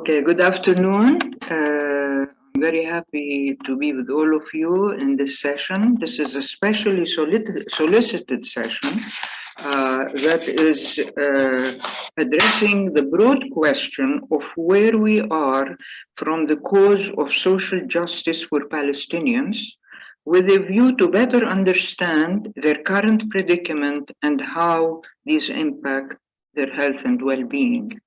Okay, good afternoon. I'm very happy to be with all of you in this session. This is a specially solicited session that is addressing the broad question of where we are from the cause of social justice for Palestinians, with a view to better understand their current predicament and how these impact their health and well-being.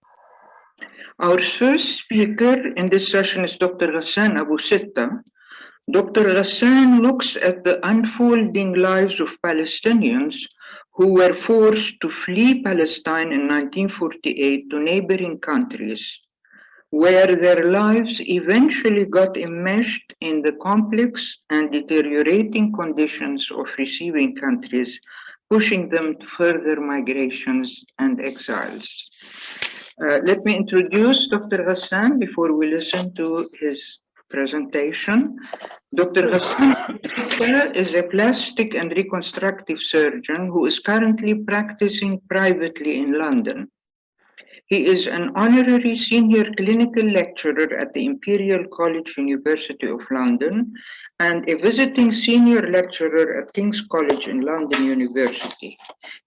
Our first speaker in this session is Dr. Ghassan Abu Sitteh. Dr. Ghassan looks at the unfolding lives of Palestinians who were forced to flee Palestine in 1948 to neighboring countries, where their lives eventually got enmeshed in the complex and deteriorating conditions of receiving countries, pushing them to further migrations and exiles. Let me introduce Dr. Ghassan before we listen to his presentation. Dr. Ghassan is a plastic and reconstructive surgeon who is currently practicing privately in London. He is an honorary senior clinical lecturer at the Imperial College University of London and a visiting senior lecturer at King's College in London University.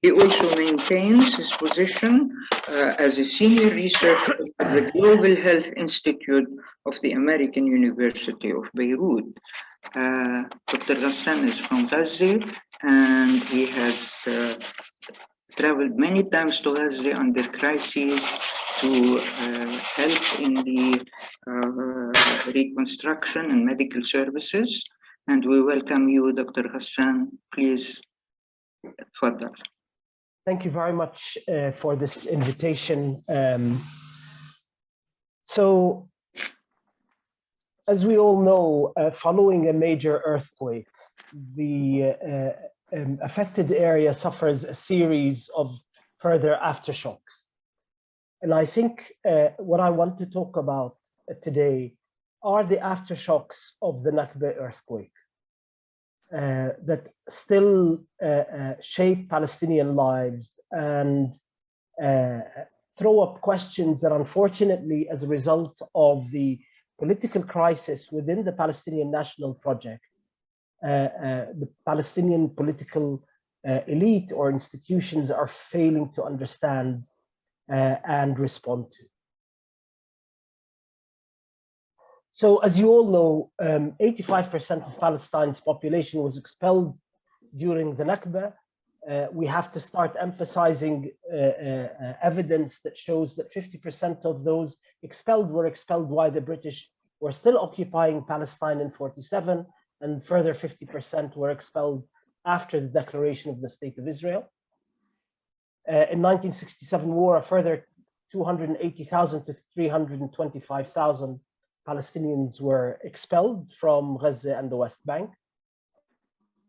He also maintains his position as a senior researcher at the Global Health Institute of the American University of Beirut. Dr. Ghassan is from Gaza, and he has traveled many times to Gaza under crises to help in the reconstruction and medical services. And we welcome you, Dr. Ghassan. Please, tafadhal. Thank you very much for this invitation. So, as we all know, following a major earthquake, the affected area suffers a series of further aftershocks. And I think what I want to talk about today are the aftershocks of the Nakba earthquake that still shape Palestinian lives and throw up questions that, unfortunately, as a result of the political crisis within the Palestinian National Project, the Palestinian political elite or institutions are failing to understand and respond to. So, as you all know, 85% of Palestine's population was expelled during the Nakba. We have to start emphasizing evidence that shows that 50% of those expelled were expelled while the British were still occupying Palestine in 47, and further 50% were expelled after the declaration of the State of Israel. In 1967 war, a further 280,000 to 325,000 Palestinians were expelled from Gaza and the West Bank.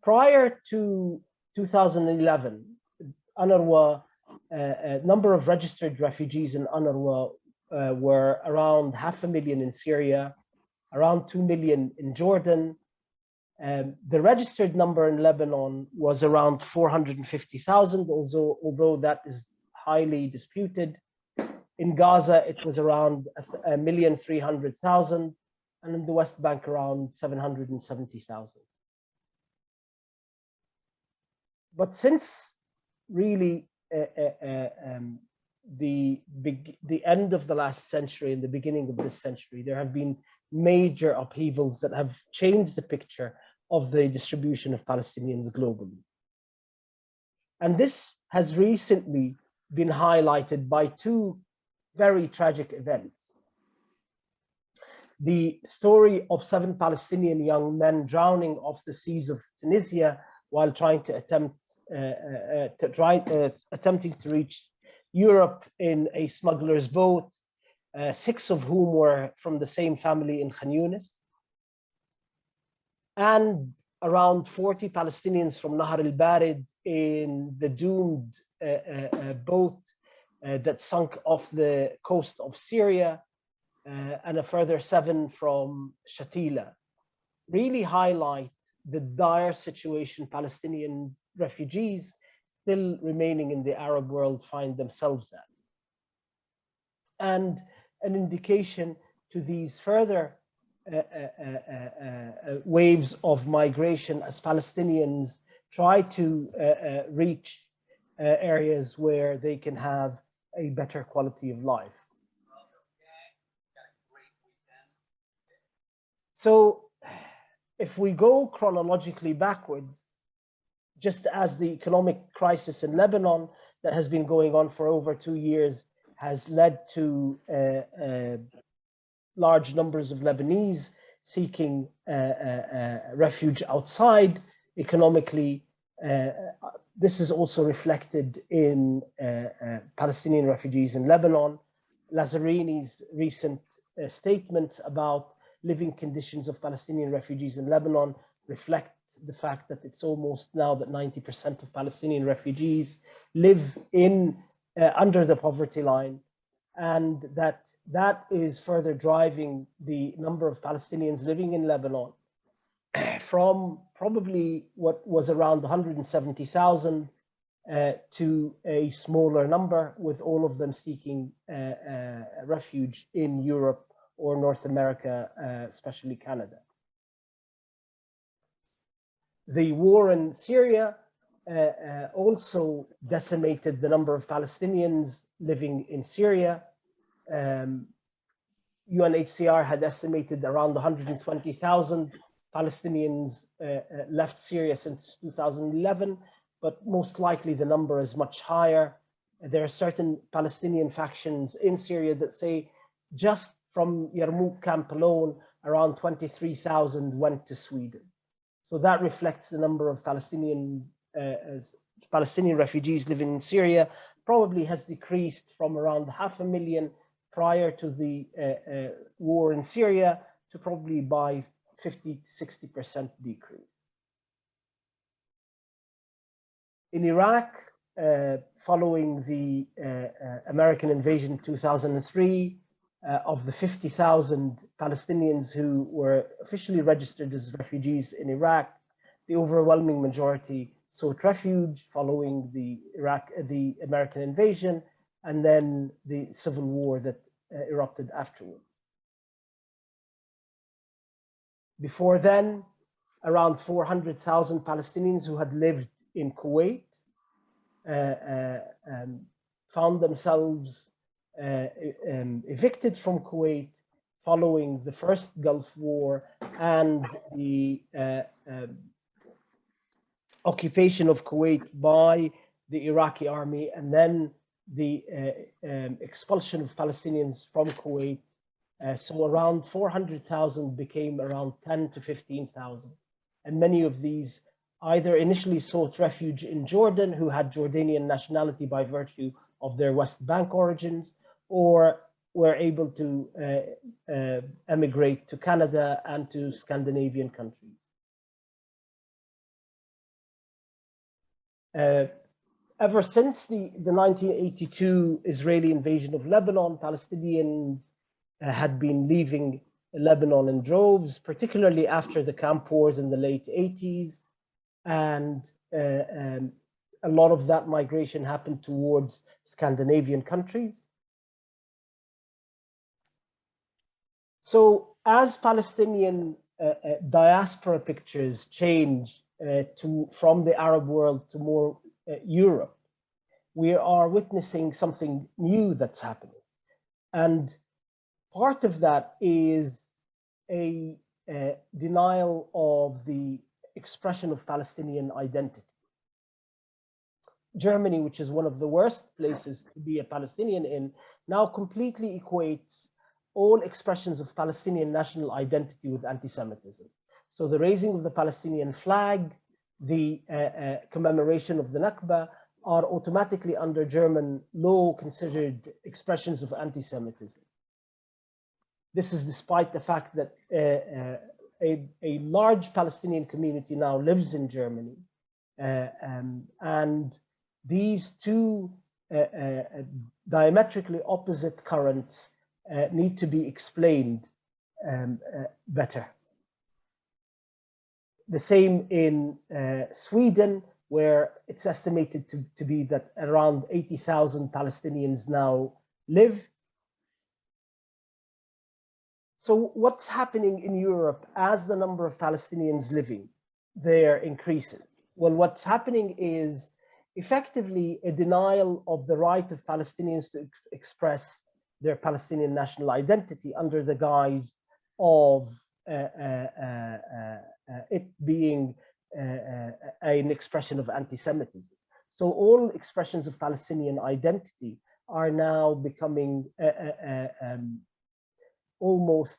Prior to 2011, UNRWA, a number of registered refugees in UNRWA were around 500,000 in Syria, around 2 million in Jordan. The registered number in Lebanon was around 450,000, although that is highly disputed. In Gaza, it was around 1,300,000, and in the West Bank, around 770,000. But since really the end of the last century and the beginning of this century, there have been major upheavals that have changed the picture of the distribution of Palestinians globally. And this has recently been highlighted by two very tragic events. The story of 7 Palestinian young men drowning off the seas of Tunisia while trying to attempting to reach Europe in a smuggler's boat, 6 of whom were from the same family in Khan Yunis, and around 40 Palestinians from Nahar al-Barid in the doomed boat that sunk off the coast of Syria, and a further 7 from Shatila, really highlight the dire situation Palestinian refugees still remaining in the Arab world find themselves at. And an indication to these further waves of migration as Palestinians try to reach areas where they can have a better quality of life. So if we go chronologically backwards, just as the economic crisis in Lebanon that has been going on for over 2 years has led to large numbers of Lebanese seeking refuge outside economically, this is also reflected in Palestinian refugees in Lebanon. Lazarini's recent statements about living conditions of Palestinian refugees in Lebanon reflect the fact that it's almost now that 90% of Palestinian refugees live in under the poverty line, and that is further driving the number of Palestinians living in Lebanon from probably what was around 170,000 to a smaller number, with all of them seeking refuge in Europe or North America, especially Canada. The war in Syria also decimated the number of Palestinians living in Syria. UNHCR had estimated around 120,000 Palestinians left Syria since 2011, but most likely the number is much higher. There are certain Palestinian factions in Syria that say just from Yarmouk camp alone, around 23,000 went to Sweden. So that reflects the number of Palestinian refugees living in Syria probably has decreased from around 500,000 prior to the war in Syria to probably by 50 to 60% decrease. In Iraq, following the American invasion in 2003, of the 50,000 Palestinians who were officially registered as refugees in Iraq, the overwhelming majority sought refuge following the American invasion and then the civil war that erupted afterward. Before then, around 400,000 Palestinians who had lived in Kuwait found themselves evicted from Kuwait following the first Gulf War and the occupation of Kuwait by the Iraqi army, and then the expulsion of Palestinians from Kuwait. So around 400,000 became around 10 to 15,000. And many of these either initially sought refuge in Jordan, who had Jordanian nationality by virtue of their West Bank origins, or were able to emigrate to Canada and to Scandinavian countries. Ever since the 1982 Israeli invasion of Lebanon, Palestinians had been leaving Lebanon in droves, particularly after the camp wars in the late 80s. And a lot of that migration happened towards Scandinavian countries. So as Palestinian diaspora pictures change from the Arab world to more Europe, we are witnessing something new that's happening. And part of that is a denial of the expression of Palestinian identity. Germany, which is one of the worst places to be a Palestinian in, now completely equates all expressions of Palestinian national identity with anti-Semitism. So the raising of the Palestinian flag, the commemoration of the Nakba are automatically under German law considered expressions of anti-Semitism. This is despite the fact that a large Palestinian community now lives in Germany. And these two diametrically opposite currents need to be explained better. The same in Sweden, where it's estimated to be that around 80,000 Palestinians now live. So what's happening in Europe as the number of Palestinians living there increases? Well, what's happening is effectively a denial of the right of Palestinians to express their Palestinian national identity under the guise of it being an expression of anti-Semitism. So all expressions of Palestinian identity are now becoming almost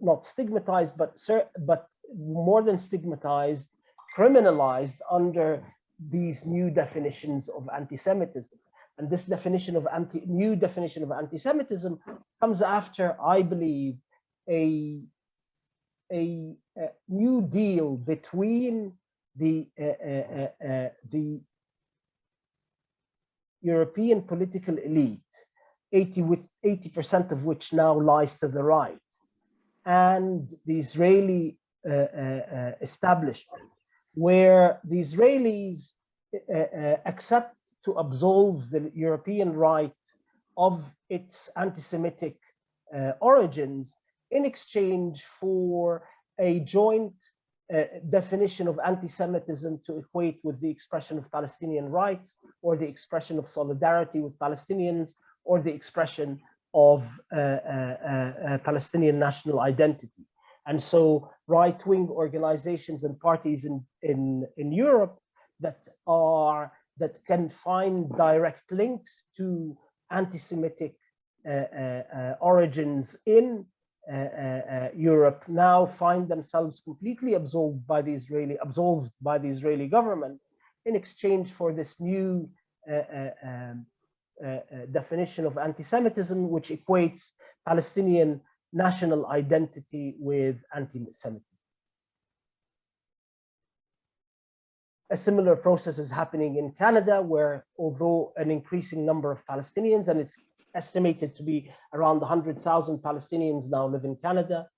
not stigmatized, but more than stigmatized, criminalized under these new definitions of anti-Semitism. And this new definition of anti-Semitism comes after, I believe, a new deal between the European political elite, 80% of which now lies to the right, and the Israeli establishment, where the Israelis accept to absolve the European right of its anti-Semitic origins in exchange for a joint definition of anti-Semitism to equate with the expression of Palestinian rights, or the expression of solidarity with Palestinians, or the expression of Palestinian national identity. And so right-wing organizations and parties in Europe that can find direct links to anti-Semitic origins in Europe now find themselves completely absolved by the Israeli government in exchange for this new definition of anti-Semitism, which equates Palestinian national identity with anti-Semitism. A similar process is happening in Canada, where although an increasing number of Palestinians, and it's estimated to be around 100,000 Palestinians now live in Canada,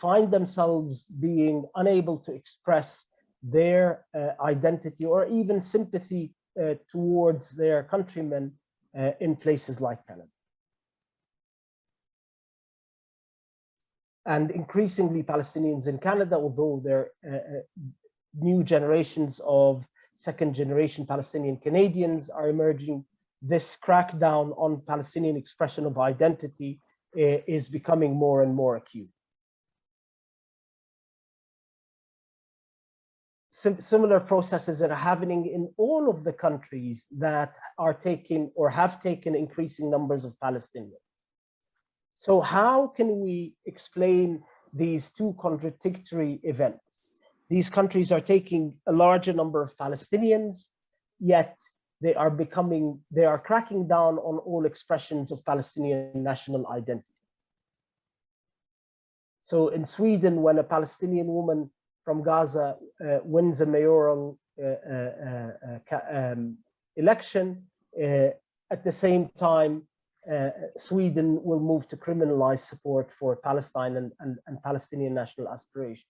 find themselves being unable to express their identity or even sympathy towards their countrymen in places like Canada. And increasingly Palestinians in Canada, although they're new generations of second-generation Palestinian Canadians are emerging, this crackdown on Palestinian expression of identity is becoming more and more acute. Similar processes are happening in all of the countries that are taking or have taken increasing numbers of Palestinians. So how can we explain these two contradictory events? These countries are taking a larger number of Palestinians, yet they are cracking down on all expressions of Palestinian national identity. So in Sweden, when a Palestinian woman from Gaza wins a mayoral election, at the same time, Sweden will move to criminalize support for Palestine and Palestinian national aspiration.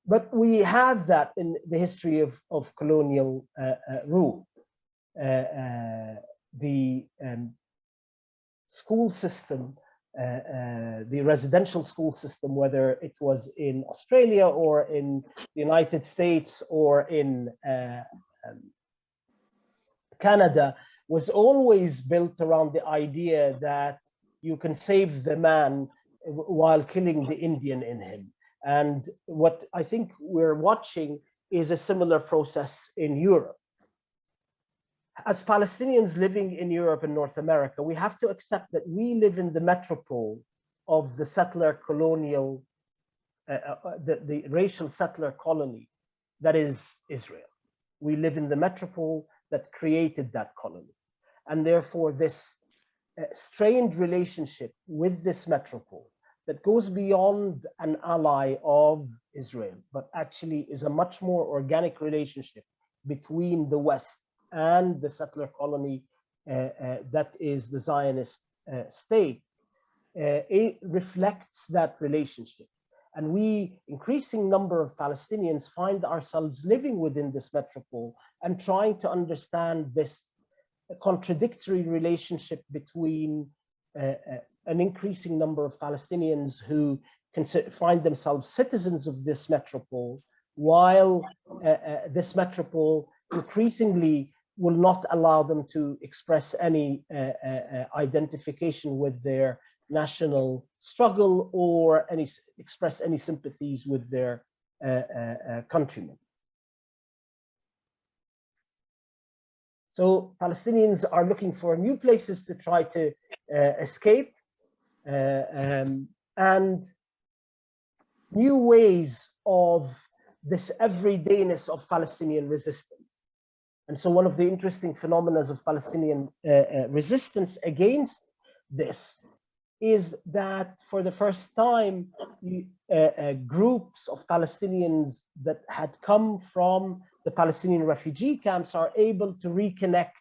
But we have that in the history of colonial rule. The school system, the residential school system, whether it was in Australia or in the United States or in Canada, was always built around the idea that you can save the man while killing the Indian in him. And what I think we're watching is a similar process in Europe. As Palestinians living in Europe and North America, we have to accept that we live in the metropole of the settler colonial, the racial settler colony that is Israel. We live in the metropole that created that colony. And therefore, this strained relationship with this metropole that goes beyond an ally of Israel, but actually is a much more organic relationship between the West and the settler colony that is the Zionist state. It reflects that relationship. And we, increasing number of Palestinians, find ourselves living within this metropole and trying to understand this contradictory relationship between an increasing number of Palestinians who find themselves citizens of this metropole, while this metropole increasingly will not allow them to express any identification with their national struggle or express any sympathies with their countrymen. So Palestinians are looking for new places to try to escape and new ways of this everydayness of Palestinian resistance. And so one of the interesting phenomena of Palestinian resistance against this is that for the first time, groups of Palestinians that had come from the Palestinian refugee camps are able to reconnect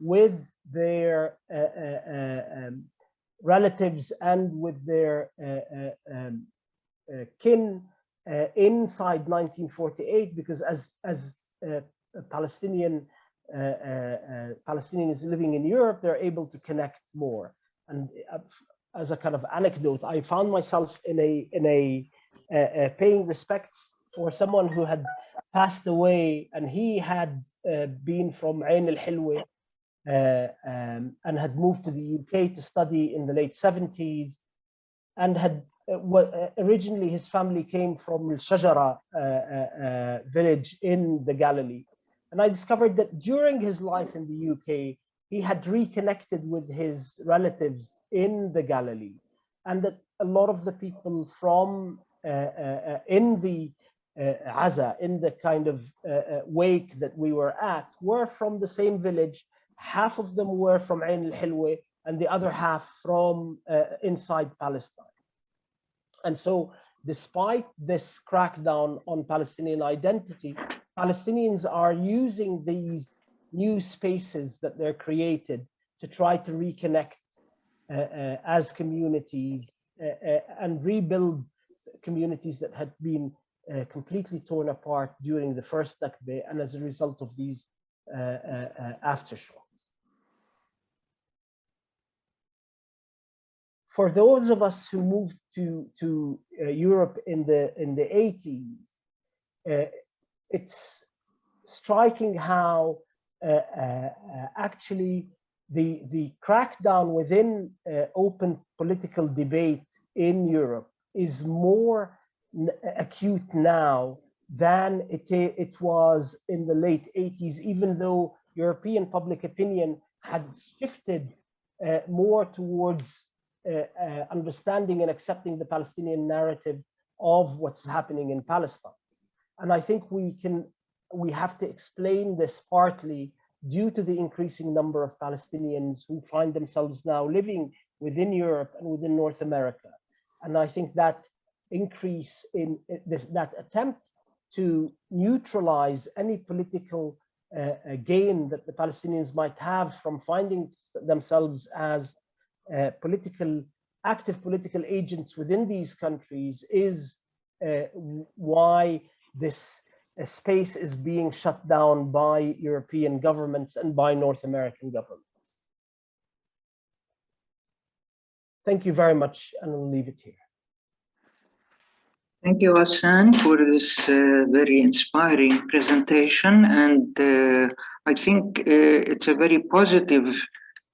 with their relatives and with their kin inside 1948, because as Palestinians living in Europe, they're able to connect more. And as a kind of anecdote, I found myself in a paying respects for someone who had passed away, and he had been from Ain al-Hilwa and had moved to the UK to study in the late 70s, and had originally his family came from Al-Shajara village in the Galilee. And I discovered that during his life in the UK, he had reconnected with his relatives in the Galilee, and that a lot of the people from in the Aza, in the kind of wake that we were at, were from the same village. Half of them were from Ain al-Hilwa and the other half from inside Palestine. And so despite this crackdown on Palestinian identity, Palestinians are using these new spaces that they're created to try to reconnect as communities and rebuild communities that had been completely torn apart during the first Nakba and as a result of these aftershocks. For those of us who moved to Europe in the 80s, it's striking how actually the crackdown within open political debate in Europe is more acute now than it was in the late 80s, even though European public opinion had shifted more towards understanding and accepting the Palestinian narrative of what's happening in Palestine. And I think we have to explain this partly due to the increasing number of Palestinians who find themselves now living within Europe and within North America. And I think that increase in that attempt to neutralize any political gain that the Palestinians might have from finding themselves as active political agents within these countries is why this space is being shut down by European governments and by North American governments. Thank you very much, and I'll leave it here. Thank you, Ghassan, for this very inspiring presentation. And I think it's a very positive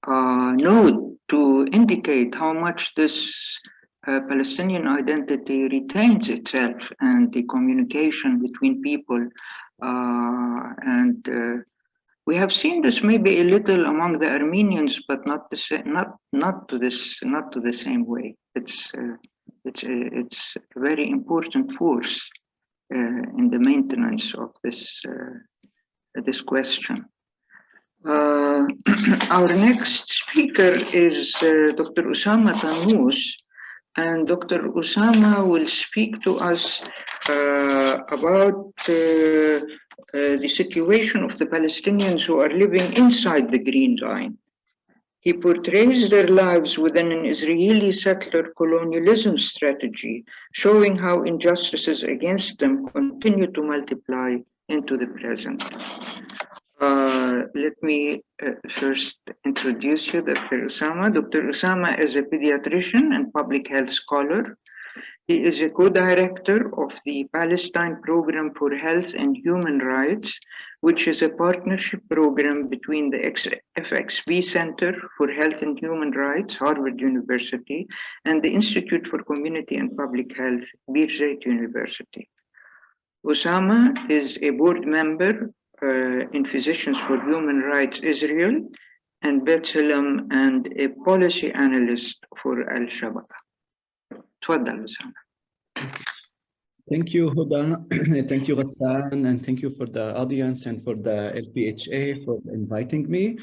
note to indicate how much this Palestinian identity retains itself and the communication between people. We have seen this maybe a little among the Armenians, but not to the same way. It's a very important force in the maintenance of this question. Our next speaker is Dr. Osama Tannous, and Dr. Osama will speak to us about the situation of the Palestinians who are living inside the Green Line. He portrays their lives within an Israeli settler colonialism strategy, showing how injustices against them continue to multiply into the present. Let me first introduce you, Dr. Osama. Dr. Osama is a pediatrician and public health scholar. He is a co-director of the Palestine Program for Health and Human Rights, which is a partnership program between the FXB Center for Health and Human Rights, Harvard University, and the Institute for Community and Public Health, Beirut University. Osama is a board member in Physicians for Human Rights Israel and B'Tselem, and a policy analyst for Al-Shabaka. تفضل Osama. Thank you, Huda. Thank you, Ghassan, and thank you for the audience and for the LPHA for inviting me.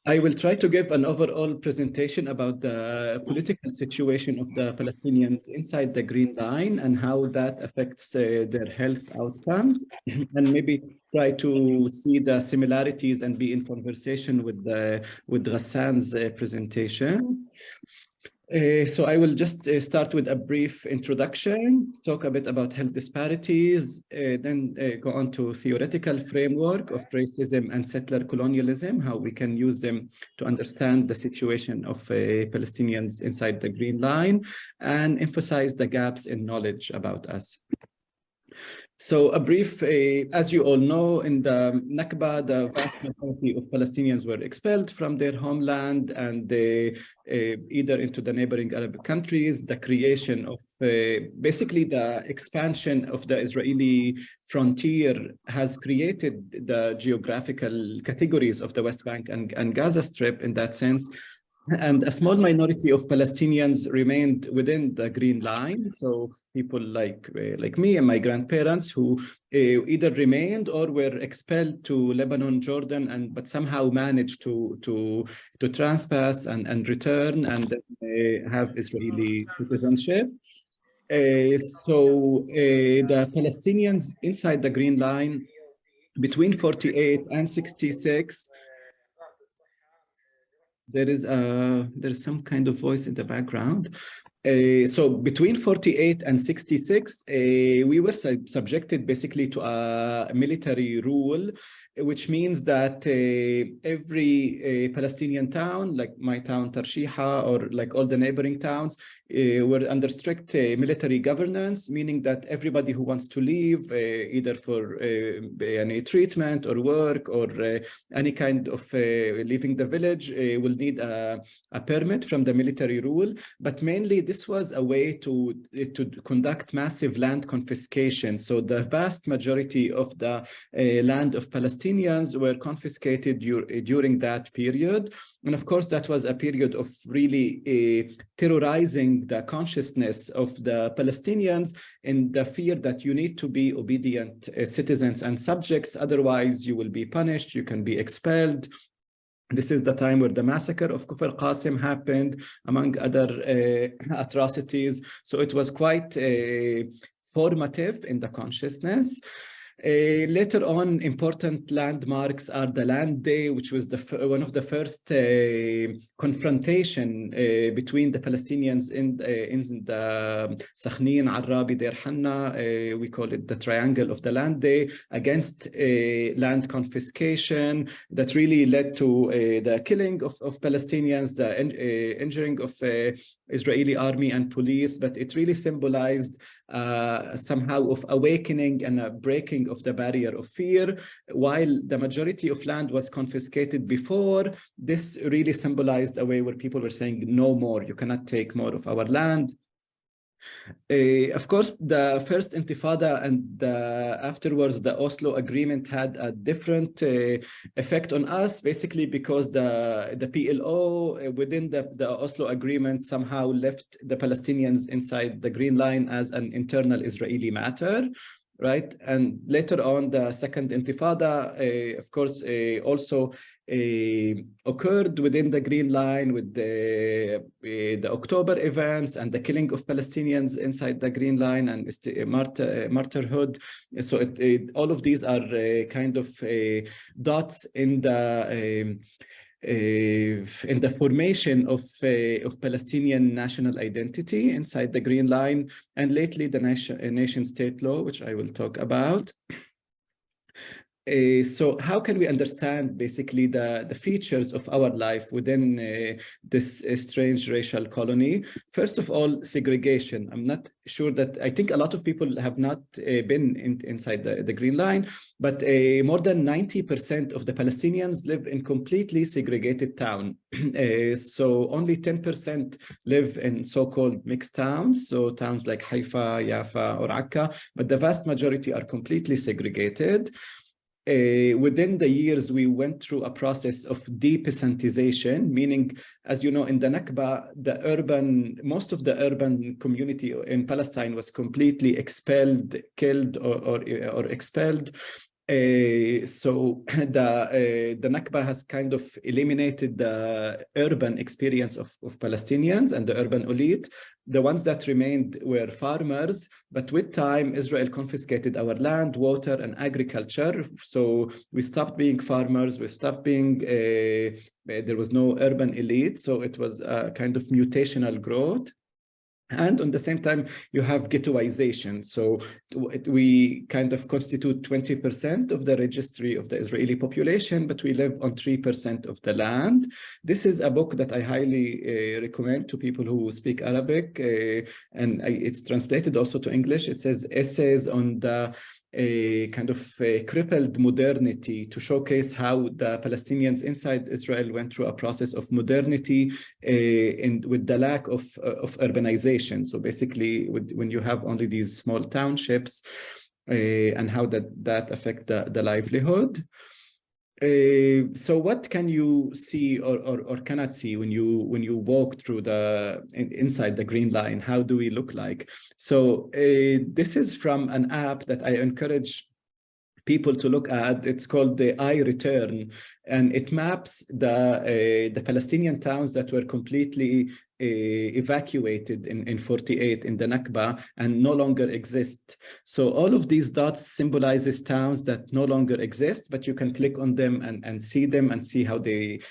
I will try to give an overall presentation about the political situation of the Palestinians inside the Green Line and how that affects their health outcomes, and maybe try to see the similarities and be in conversation with Ghassan's presentations. So I will just start with a brief introduction, talk a bit about health disparities, then go on to theoretical framework of racism and settler colonialism, how we can use them to understand the situation of Palestinians inside the Green Line, and emphasize the gaps in knowledge about us. So a brief, as you all know, in the Nakba, the vast majority of Palestinians were expelled from their homeland and either into the neighboring Arab countries. The creation of basically the expansion of the Israeli frontier has created the geographical categories of the West Bank and Gaza Strip in that sense. And a small minority of Palestinians remained within the Green Line. So people like me and my grandparents who either remained or were expelled to Lebanon, Jordan, but somehow managed to trespass and return and have Israeli citizenship. So the Palestinians inside the Green Line between 48 and 66, there is some kind of voice in the background. So between 48 and 66, we were subjected basically to a military rule, which means that every Palestinian town, like my town Tarshiha, or like all the neighboring towns, were under strict military governance, meaning that everybody who wants to leave, either for any treatment or work or any kind of leaving the village, will need a permit from the military rule. But mainly this was a way to conduct massive land confiscation. So the vast majority of the land of Palestinians were confiscated during that period. And of course, that was a period of really terrorizing the consciousness of the Palestinians in the fear that you need to be obedient citizens and subjects, otherwise you will be punished, you can be expelled. This is the time where the massacre of Kufr Qasim happened, among other atrocities. So it was quite formative in the consciousness. Later on, important landmarks are the Land Day, which was one of the first confrontation between the Palestinians in the Sakhnin, Arabi, Deir Hanna. We call it the Triangle of the Land Day, against land confiscation that really led to the killing of Palestinians, the injuring of Israeli army and police, but it really symbolized somehow of awakening and a breaking of the barrier of fear. While the majority of land was confiscated before, this really symbolized a way where people were saying, no more, you cannot take more of our land. Of course, the first Intifada and afterwards the Oslo Agreement had a different effect on us, basically because the PLO within the Oslo Agreement somehow left the Palestinians inside the Green Line as an internal Israeli matter. Right, and later on, the second Intifada, of course, also occurred within the Green Line with the October events and the killing of Palestinians inside the Green Line and martyrhood. So all of these are kind of dots in the formation of Palestinian national identity inside the Green Line, and lately the nation-state law, which I will talk about. So how can we understand basically the features of our life within this strange racial colony? First of all, segregation. I'm not sure that, I think a lot of people have not been inside the Green Line, but more than 90% of the Palestinians live in completely segregated town. So only 10% live in so-called mixed towns, so towns like Haifa, Jaffa, or Akka, but the vast majority are completely segregated. Within the years, we went through a process of de-peasantization, meaning, as you know, in the Nakba, most of the urban community in Palestine was completely expelled, killed, or expelled. So the Nakba has kind of eliminated the urban experience of Palestinians and the urban elite. The ones that remained were farmers, but with time, Israel confiscated our land, water, and agriculture. So we stopped being farmers, we stopped being, there was no urban elite. So it was a kind of mutational growth. And on the same time, you have ghettoization. So we kind of constitute 20% of the registry of the Israeli population, but we live on 3% of the land. This is a book that I highly recommend to people who speak Arabic, and it's translated also to English. It says essays on the kind of crippled modernity, to showcase how the Palestinians inside Israel went through a process of modernity with the lack of urbanization. So basically, when you have only these small townships, and how that affect the livelihood. So what can you see or cannot see when you walk through inside the Green Line? How do we look like? So this is from an app that I encourage people to look at. It's called the iReturn, and it maps the Palestinian towns that were completely evacuated in 48 in the Nakba and no longer exist. So all of these dots symbolizes towns that no longer exist, but you can click on them and see them and see how they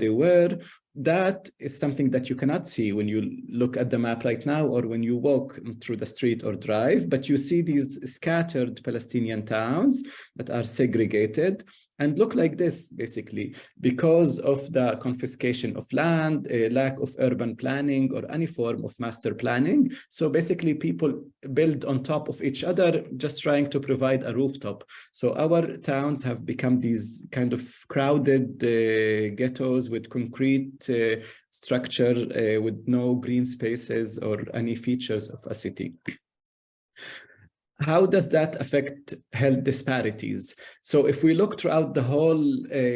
were. That is something that you cannot see when you look at the map right now or when you walk through the street or drive, but you see these scattered Palestinian towns that are segregated and look like this, basically, because of the confiscation of land, a lack of urban planning or any form of master planning. So basically people build on top of each other, just trying to provide a rooftop. So our towns have become these kind of crowded ghettos with concrete structure with no green spaces or any features of a city. How does that affect health disparities? So if we look throughout the whole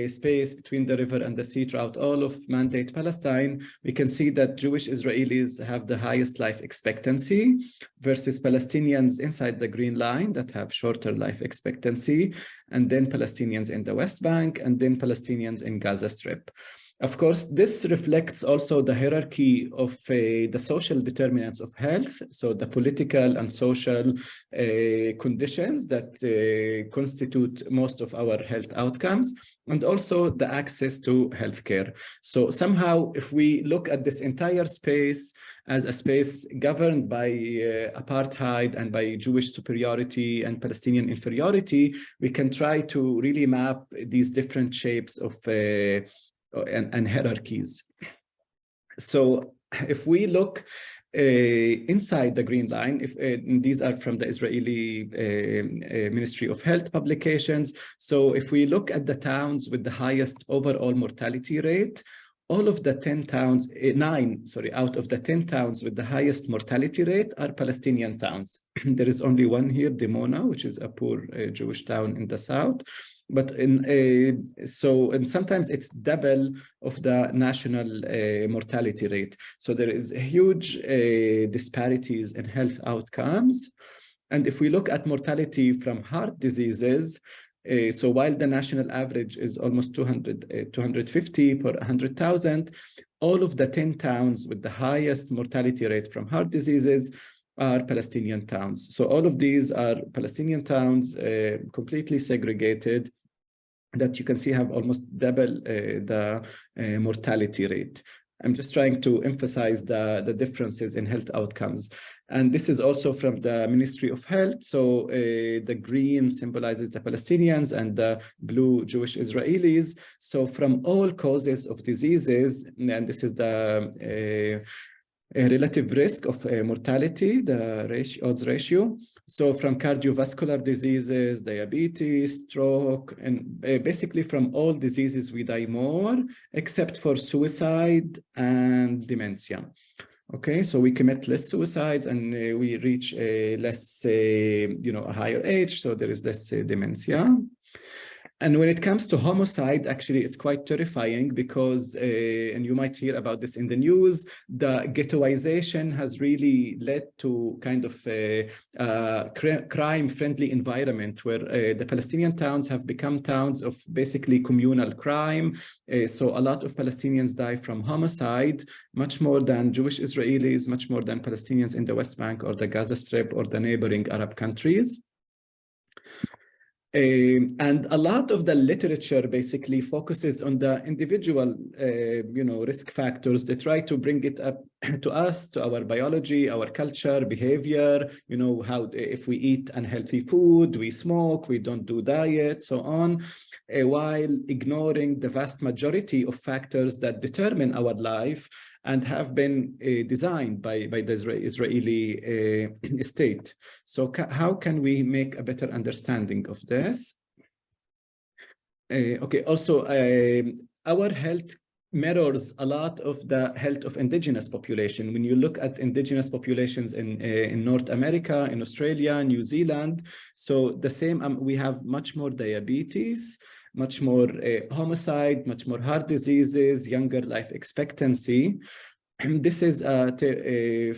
space between the river and the sea, throughout all of Mandate Palestine, we can see that Jewish Israelis have the highest life expectancy versus Palestinians inside the Green Line that have shorter life expectancy, and then Palestinians in the West Bank, and then Palestinians in Gaza Strip. Of course, this reflects also the hierarchy of the social determinants of health, so the political and social conditions that constitute most of our health outcomes, and also the access to healthcare. So somehow, if we look at this entire space as a space governed by apartheid and by Jewish superiority and Palestinian inferiority, we can try to really map these different shapes of and hierarchies. So if we look inside the Green Line, these are from the Israeli Ministry of Health publications. So if we look at the towns with the highest overall mortality rate, all of the 9 out of the 10 towns with the highest mortality rate are Palestinian towns. There is only one here, Dimona, which is a poor Jewish town in the south. But and sometimes it's double of the national mortality rate. So there is huge disparities in health outcomes. And if we look at mortality from heart diseases, so while the national average is almost 250 per 100,000, all of the 10 towns with the highest mortality rate from heart diseases are Palestinian towns. So all of these are Palestinian towns, completely segregated, that you can see have almost double the mortality rate. I'm just trying to emphasize the differences in health outcomes. And this is also from the Ministry of Health. So the green symbolizes the Palestinians and the blue Jewish Israelis. So from all causes of diseases, and this is the relative risk of mortality, the odds ratio. So from cardiovascular diseases, diabetes, stroke, and basically from all diseases we die more, except for suicide and dementia. Okay, so we commit less suicides and we reach a less, a higher age, so there is less dementia. And when it comes to homicide, actually, it's quite terrifying because, and you might hear about this in the news, the ghettoization has really led to kind of a crime-friendly environment where the Palestinian towns have become towns of basically communal crime. So a lot of Palestinians die from homicide, much more than Jewish Israelis, much more than Palestinians in the West Bank or the Gaza Strip or the neighboring Arab countries. And a lot of the literature basically focuses on the individual, risk factors. They try to bring it up to us, to our biology, our culture, behavior, how if we eat unhealthy food, we smoke, we don't do diet, so on, while ignoring the vast majority of factors that determine our life and have been designed by the Israeli state. So how can we make a better understanding of this? Okay, also our health mirrors a lot of the health of indigenous population. When you look at indigenous populations in North America, in Australia, New Zealand, so the same, we have much more diabetes, much more homicide, much more heart diseases, younger life expectancy. And this is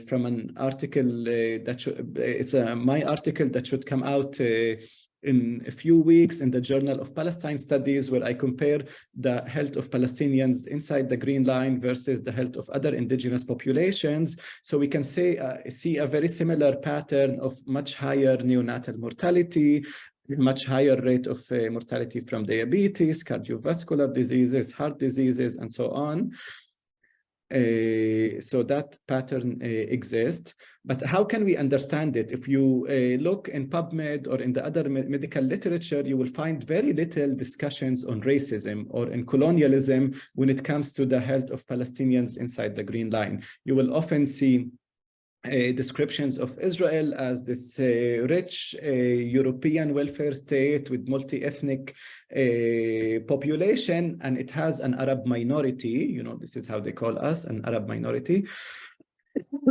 from an article it's my article that should come out in a few weeks in the Journal of Palestine Studies, where I compare the health of Palestinians inside the Green Line versus the health of other indigenous populations. So we can see a very similar pattern of much higher neonatal mortality, much higher rate of mortality from diabetes, cardiovascular diseases, heart diseases, and so on. So that pattern exists, but how can we understand it? If you look in PubMed or in the other medical literature, you will find very little discussions on racism or in colonialism when it comes to the health of Palestinians inside the Green Line. You will often see descriptions of Israel as this rich European welfare state with multi-ethnic population, and it has an Arab minority, this is how they call us, an Arab minority,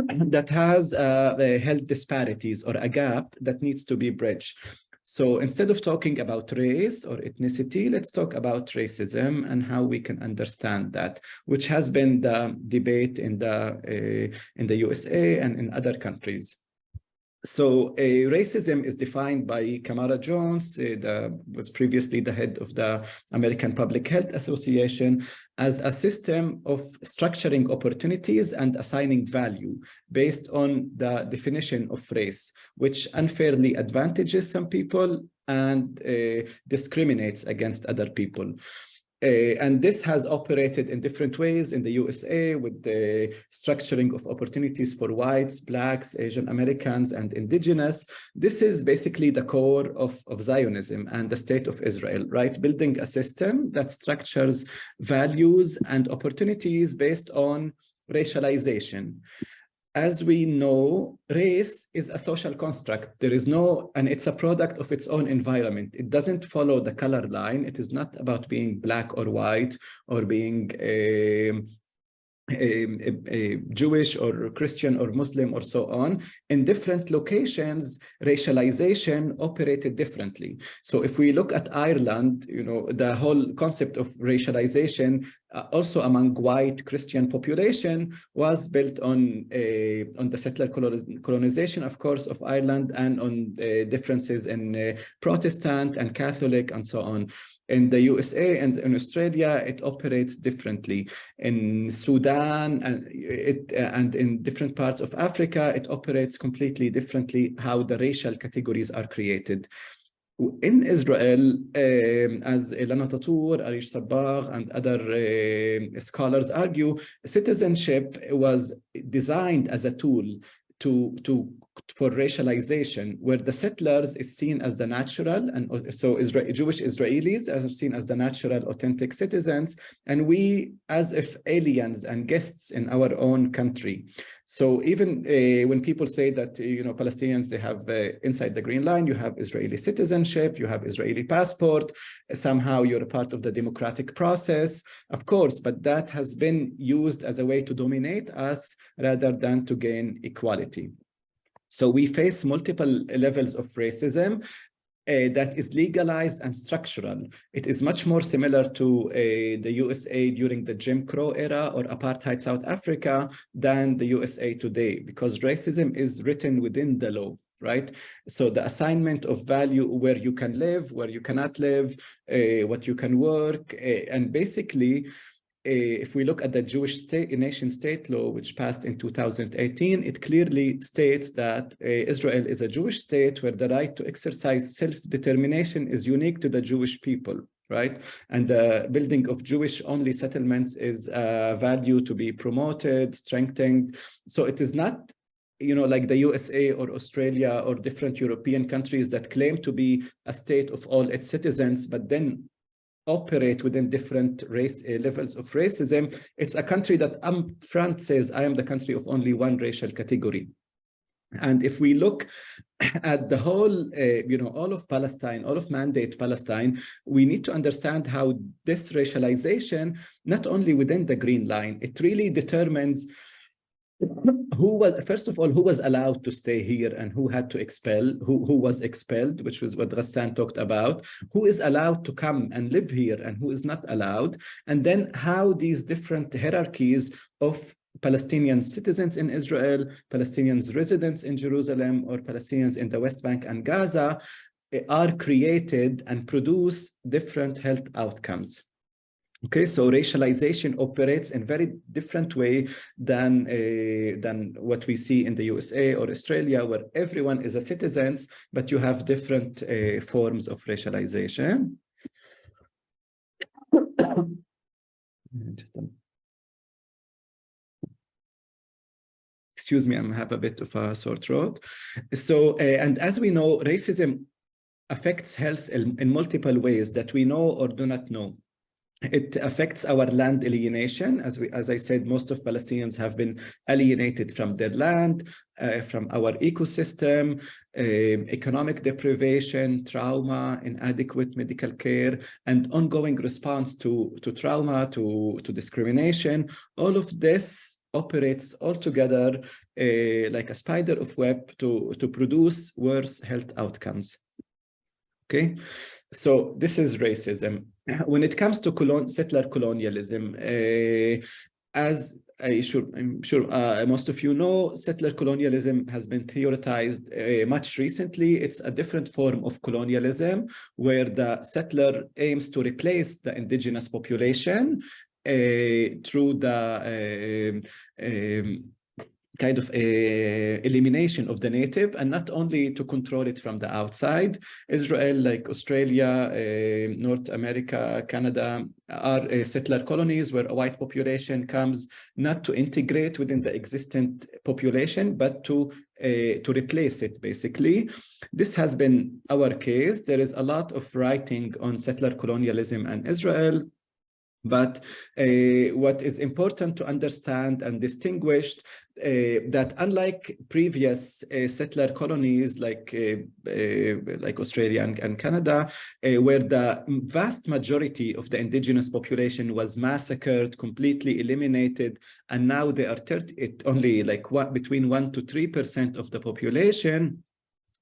that has health disparities or a gap that needs to be bridged. So instead of talking about race or ethnicity, let's talk about racism and how we can understand that, which has been the debate in the USA and in other countries. So racism is defined by Kamara Jones, was previously the head of the American Public Health Association, as a system of structuring opportunities and assigning value based on the definition of race, which unfairly advantages some people and discriminates against other people. And this has operated in different ways in the USA with the structuring of opportunities for whites, blacks, Asian Americans, and indigenous. This is basically the core of Zionism and the state of Israel, right? Building a system that structures values and opportunities based on racialization. As we know, race is a social construct. There is no, and it's a product of its own environment. It doesn't follow the color line. It is not about being black or white or being a Jewish or Christian or Muslim or so on. In different locations, racialization operated differently. So if we look at Ireland, the whole concept of racialization also among white Christian population was built on the settler colonization, of course, of Ireland, and on differences in Protestant and Catholic and so on. In the USA and in Australia, it operates differently. In Sudan and in different parts of Africa, it operates completely differently how the racial categories are created. in Israel, as Ilana Tatour, Arish Sabbagh, and other scholars argue, citizenship was designed as a tool for racialization, where the settlers is seen as the natural, and so Jewish Israelis are seen as the natural, authentic citizens, and we as if aliens and guests in our own country. So even when people say that, Palestinians, they have inside the Green Line, you have Israeli citizenship, you have Israeli passport, somehow you're a part of the democratic process, of course, but that has been used as a way to dominate us rather than to gain equality. So we face multiple levels of racism that is legalized and structural. It is much more similar to the USA during the Jim Crow era or apartheid South Africa than the USA today, because racism is written within the law, right? So the assignment of value, where you can live, where you cannot live, what you can work, and basically, if we look at the Jewish nation-state law, which passed in 2018, it clearly states that Israel is a Jewish state where the right to exercise self-determination is unique to the Jewish people, right? And the building of Jewish-only settlements is a value to be promoted, strengthened. So it is not, like the USA or Australia or different European countries that claim to be a state of all its citizens, but then operate within different levels of racism. It's a country that upfront says, I am the country of only one racial category. And if we look at the whole, all of Palestine, all of Mandate Palestine, we need to understand how this racialization, not only within the Green Line, it really determines who was allowed to stay here and who had to expel, who was expelled, which was what Ghassan talked about, who is allowed to come and live here and who is not allowed, and then how these different hierarchies of Palestinian citizens in Israel, Palestinians residents in Jerusalem, or Palestinians in the West Bank and Gaza are created and produce different health outcomes. Okay, so racialization operates in very different way than what we see in the USA or Australia, where everyone is a citizen, but you have different forms of racialization. Excuse me, I have a bit of a sore throat. So, and as we know, racism affects health in multiple ways that we know or do not know. It affects our land alienation. As I said, most of Palestinians have been alienated from their land, from our ecosystem, economic deprivation, trauma, inadequate medical care, and ongoing response to trauma, to discrimination. All of this operates all together like a spider of web to produce worse health outcomes. Okay. So this is racism. When it comes to settler colonialism, as I'm sure most of you know, settler colonialism has been theorized much recently. It's a different form of colonialism where the settler aims to replace the indigenous population through the kind of elimination of the native, and not only to control it from the outside. Israel, like Australia, North America, Canada, are settler colonies where a white population comes not to integrate within the existing population, but to replace it, basically. This has been our case. There is a lot of writing on settler colonialism and Israel. But what is important to understand and distinguish that unlike previous settler colonies like Australia and Canada, where the vast majority of the indigenous population was massacred, completely eliminated, and now they are only like between 1% to 3% of the population.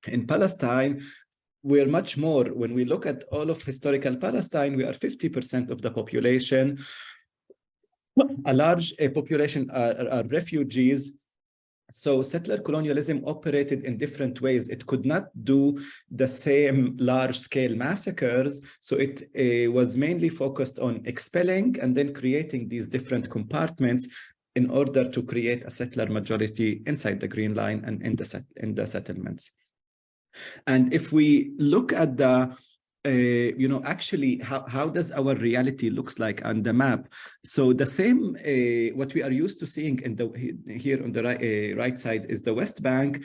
In Palestine, we're much more, when we look at all of historical Palestine, we are 50% of the population. A large population are refugees. So settler colonialism operated in different ways. It could not do the same large-scale massacres. So it was mainly focused on expelling and then creating these different compartments in order to create a settler majority inside the Green Line and in the settlements. And if we look at the actually how does our reality looks like on the map? So the same, what we are used to seeing in the here on the right side is the West Bank,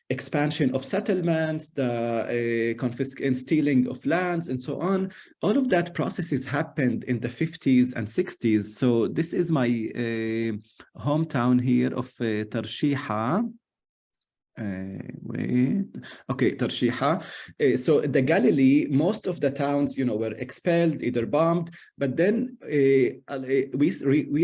expansion of settlements, the confiscation and stealing of lands, and so on. All of that processes happened in the 50s and 60s. So this is my hometown here of Tarshiha. Okay, Tarshiha. So the Galilee, most of the towns, were expelled, either bombed, but then we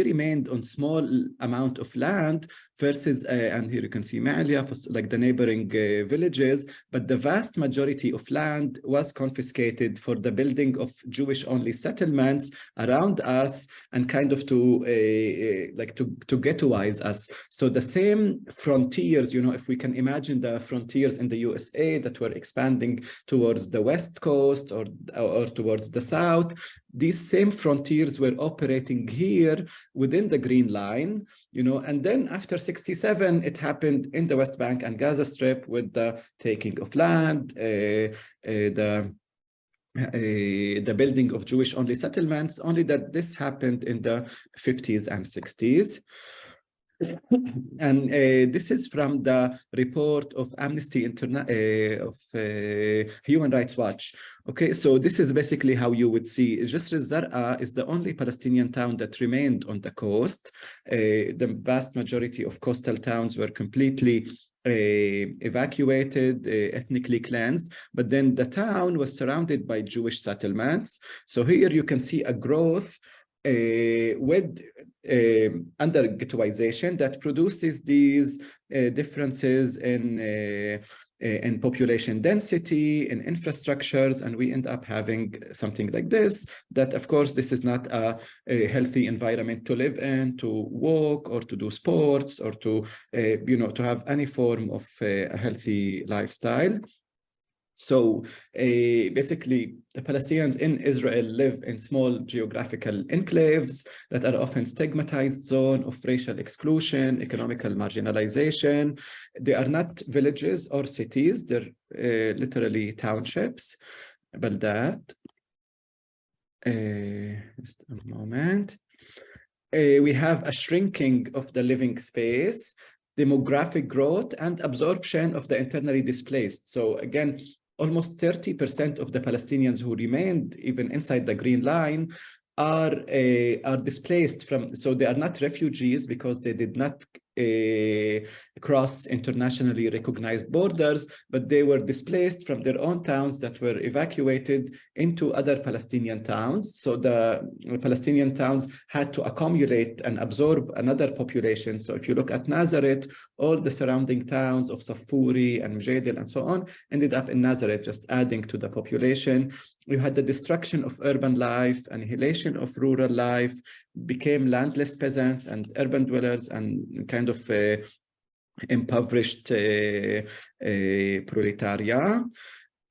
remained on small amount of land versus, and here you can see Ma'alia, like the neighboring villages, but the vast majority of land was confiscated for the building of Jewish-only settlements around us, and kind of to ghettoize us. So the same frontiers, if we can imagine the frontiers in the USA that were expanding towards the West Coast or towards the South, these same frontiers were operating here within the Green Line, and then after 67, it happened in the West Bank and Gaza Strip with the taking of land, the building of Jewish-only settlements, only that this happened in the 50s and 60s. And this is from the report of Amnesty International, of Human Rights Watch. Okay, so this is basically how you would see. Jisr al-Zarqa is the only Palestinian town that remained on the coast. The vast majority of coastal towns were completely evacuated, ethnically cleansed, but then the town was surrounded by Jewish settlements. So here you can see a growth with under ghettoization that produces these differences in population density, in infrastructures, and we end up having something like this, that of course this is not a healthy environment to live in, to walk or to do sports or to to have any form of a healthy lifestyle. So basically, the Palestinians in Israel live in small geographical enclaves that are often stigmatized zone of racial exclusion, economical marginalization. They are not villages or cities, they're literally townships. Baldat. Just a moment. We have a shrinking of the living space, demographic growth, and absorption of the internally displaced. So again, almost 30% of the Palestinians who remained even inside the Green Line are displaced from, so they are not refugees because they did not cross internationally recognized borders, but they were displaced from their own towns that were evacuated into other Palestinian towns. So the Palestinian towns had to accumulate and absorb another population. So if you look at Nazareth, all the surrounding towns of Safuri and Mjaidil and so on ended up in Nazareth, just adding to the population. You had the destruction of urban life, annihilation of rural life, became landless peasants and urban dwellers, and kind of impoverished proletariat.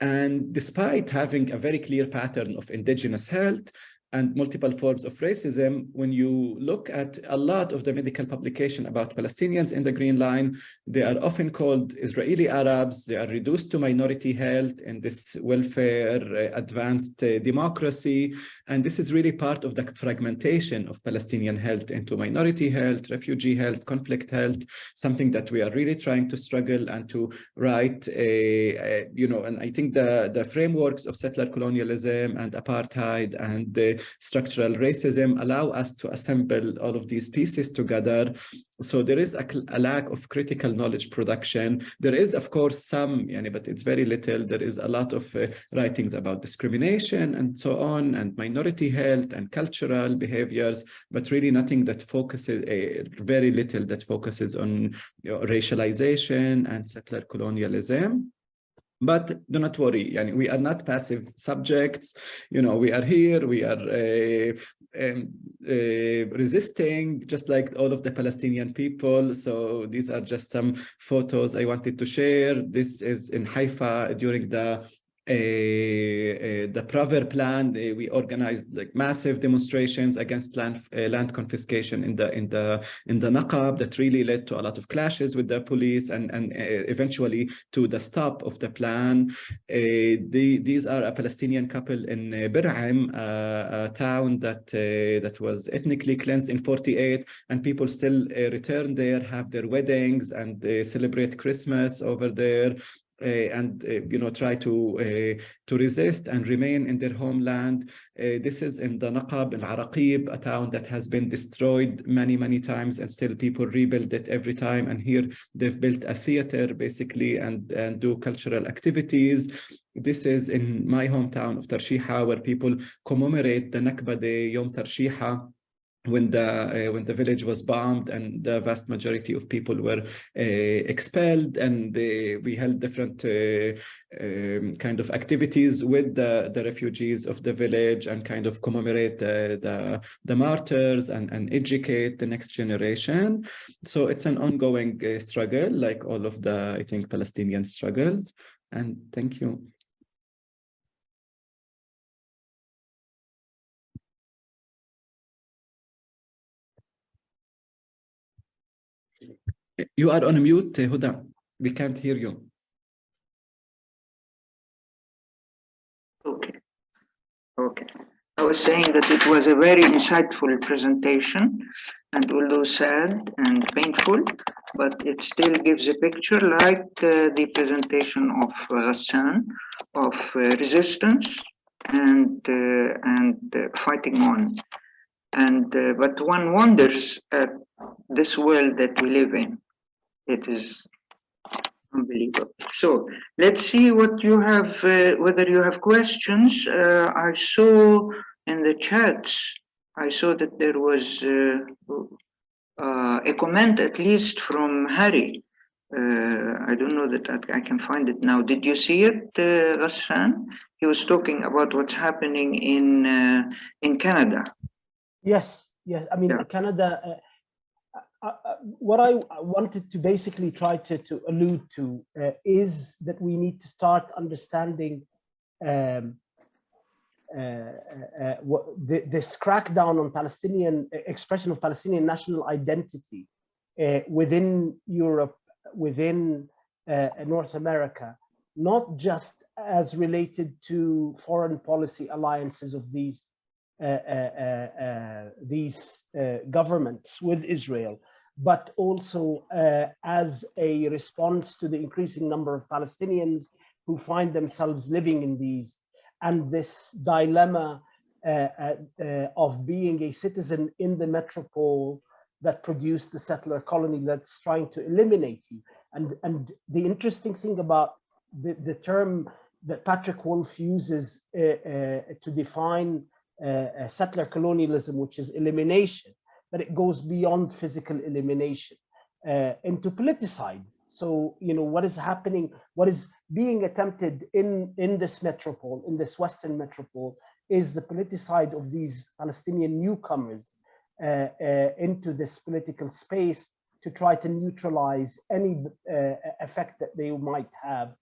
And despite having a very clear pattern of indigenous health and multiple forms of racism, when you look at a lot of the medical publication about Palestinians in the Green Line, they are often called Israeli Arabs. They are reduced to minority health in this welfare advanced democracy. And this is really part of the fragmentation of Palestinian health into minority health, refugee health, conflict health, something that we are really trying to struggle and to write, and I think the frameworks of settler colonialism and apartheid and the structural racism allow us to assemble all of these pieces together. So there is a lack of critical knowledge production. There is, of course, some, but it's very little. There is a lot of writings about discrimination and so on, and minority health and cultural behaviors, but really nothing that focuses, very little that focuses on racialization and settler colonialism. But do not worry, we are not passive subjects. We are here, we are resisting, just like all of the Palestinian people. So these are just some photos I wanted to share. This is in Haifa during the the Praver plan. We organized like massive demonstrations against land confiscation in the Naqab that really led to a lot of clashes with the police and eventually to the stop of the plan. These are a Palestinian couple in Bir'am, a town that was ethnically cleansed in 48, and people still return there, have their weddings, and celebrate Christmas over there. And try to resist and remain in their homeland. This is in the Naqab al-Araqib, a town that has been destroyed many times, and still people rebuild it every time. And here they've built a theater basically and do cultural activities. This is in my hometown of Tarshiha, where people commemorate the Nakba Day, Yom Tarshiha, when the village was bombed and the vast majority of people were expelled, and we held different kind of activities with the refugees of the village and kind of commemorate the martyrs and educate the next generation. So it's an ongoing struggle, like all of the, I think, Palestinian struggles. And thank you. You are on mute, Huda. We can't hear you. Okay. I was saying that it was a very insightful presentation, and although sad and painful, but it still gives a picture like the presentation of Ghassan, of resistance and fighting on. And but one wonders at this world that we live in. It is unbelievable. So let's see what you have, whether you have questions. I saw in the chats, I saw that there was a comment, at least from Harry. I don't know that I can find it now. Did you see it, Ghassan? He was talking about what's happening in Canada. Yes. I mean, yeah. Canada. What I wanted to basically try to allude to is that we need to start understanding this crackdown on Palestinian expression of Palestinian national identity within Europe, within North America, not just as related to foreign policy alliances of these governments with Israel, but also as a response to the increasing number of Palestinians who find themselves living in these, and this dilemma of being a citizen in the metropole that produced the settler colony that's trying to eliminate you. And the interesting thing about the term that Patrick Wolf uses to define settler colonialism, which is elimination, that it goes beyond physical elimination into politicide. So, what is happening, what is being attempted in this metropole, in this Western metropole, is the politicide of these Palestinian newcomers into this political space to try to neutralize any effect that they might have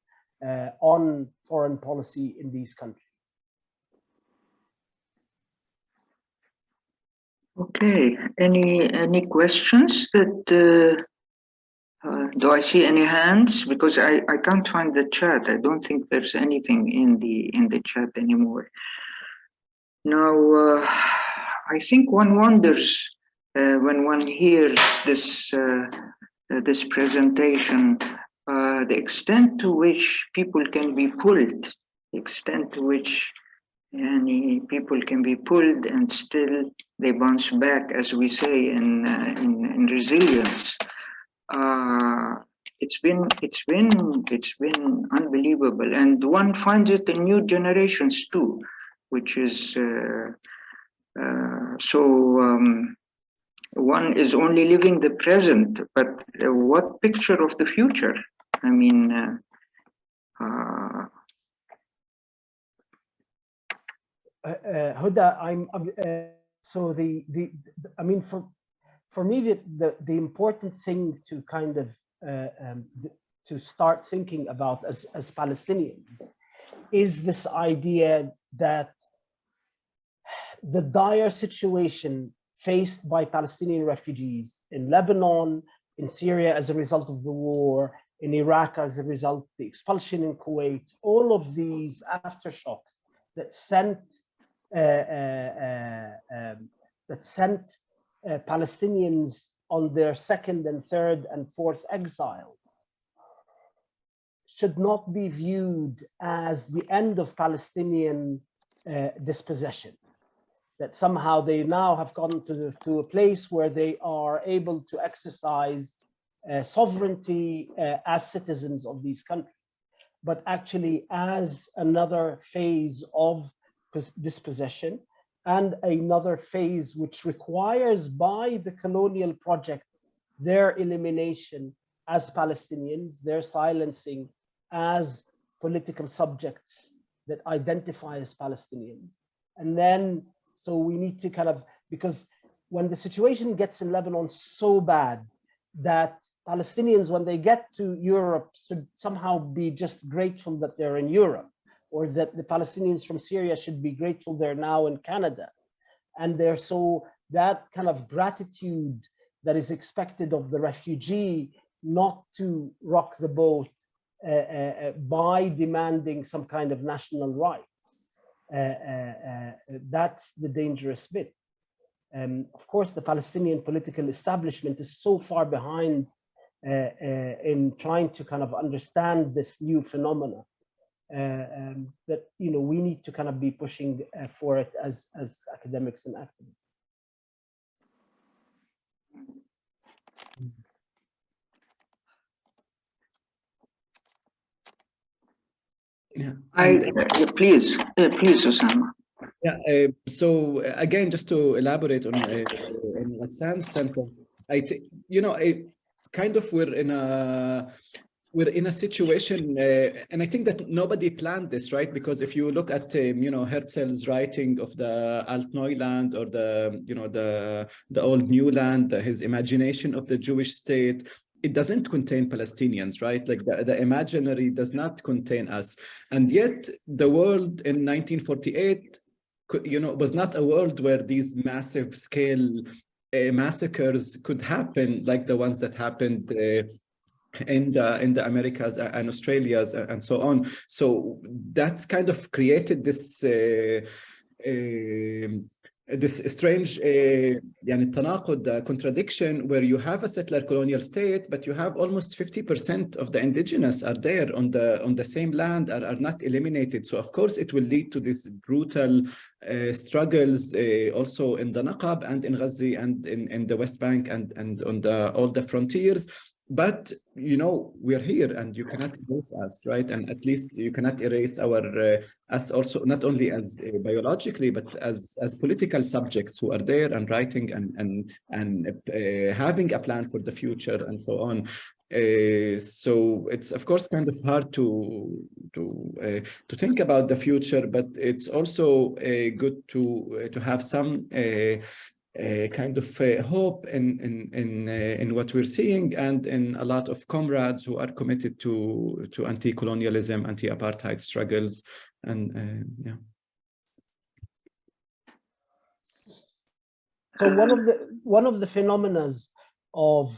on foreign policy in these countries. Okay, any questions that, do I see any hands? Because I can't find the chat. I don't think there's anything in the chat anymore. Now, I think one wonders when one hears this this presentation, the extent to which people can be pulled, the extent to which any people can be pulled and still they bounce back, as we say in resilience. It's been unbelievable, and one finds it in new generations too, which is one is only living the present, but what picture of the future? I mean, Huda, so I mean, for me, the important thing to to start thinking about as Palestinians is this idea that the dire situation faced by Palestinian refugees in Lebanon, in Syria as a result of the war, in Iraq as a result of the expulsion in Kuwait, all of these aftershocks that sent Palestinians on their second and third and fourth exile should not be viewed as the end of Palestinian dispossession. That somehow they now have gone to a place where they are able to exercise sovereignty as citizens of these countries, but actually as another phase of dispossession and another phase which requires by the colonial project their elimination as Palestinians, their silencing as political subjects that identify as Palestinians. And then, so we need to kind of, because when the situation gets in Lebanon so bad that Palestinians, when they get to Europe, should somehow be just grateful that they're in Europe, or that the Palestinians from Syria should be grateful they're now in Canada. And they're so, that kind of gratitude that is expected of the refugee not to rock the boat by demanding some kind of national right. That's the dangerous bit. Of course, the Palestinian political establishment is so far behind in trying to kind of understand this new phenomena that, you know, we need to kind of be pushing for it as academics and activists. Yeah. Please, Osama. Yeah. So again, just to elaborate on Ghassan's sentence, you know, kind of we're in a situation, and I think that nobody planned this, right? Because if you look at you know, Herzl's writing of the Alt Neuland, or the, you know, the old New Land, his imagination of the Jewish state, it doesn't contain Palestinians, right? Like the imaginary does not contain us. And yet the world in 1948, you know, was not a world where these massive scale massacres could happen, like the ones that happened in the Americas and Australias and so on. So that's kind of created this this strange contradiction, where you have a settler colonial state, but you have almost 50% of the indigenous are there on the same land, are not eliminated. So of course it will lead to these brutal struggles also in the Naqab and in Ghazi and in the West Bank and on all the frontiers. But, you know, we're here and you cannot erase us, right? And at least you cannot erase our, us also, not only as biologically, but as political subjects who are there and writing and having a plan for the future and so on. So it's of course kind of hard to think about the future, but it's also good to have some kind of hope in what we're seeing, and in a lot of comrades who are committed to anti-colonialism, anti-apartheid struggles, and yeah. So one of the phenomena of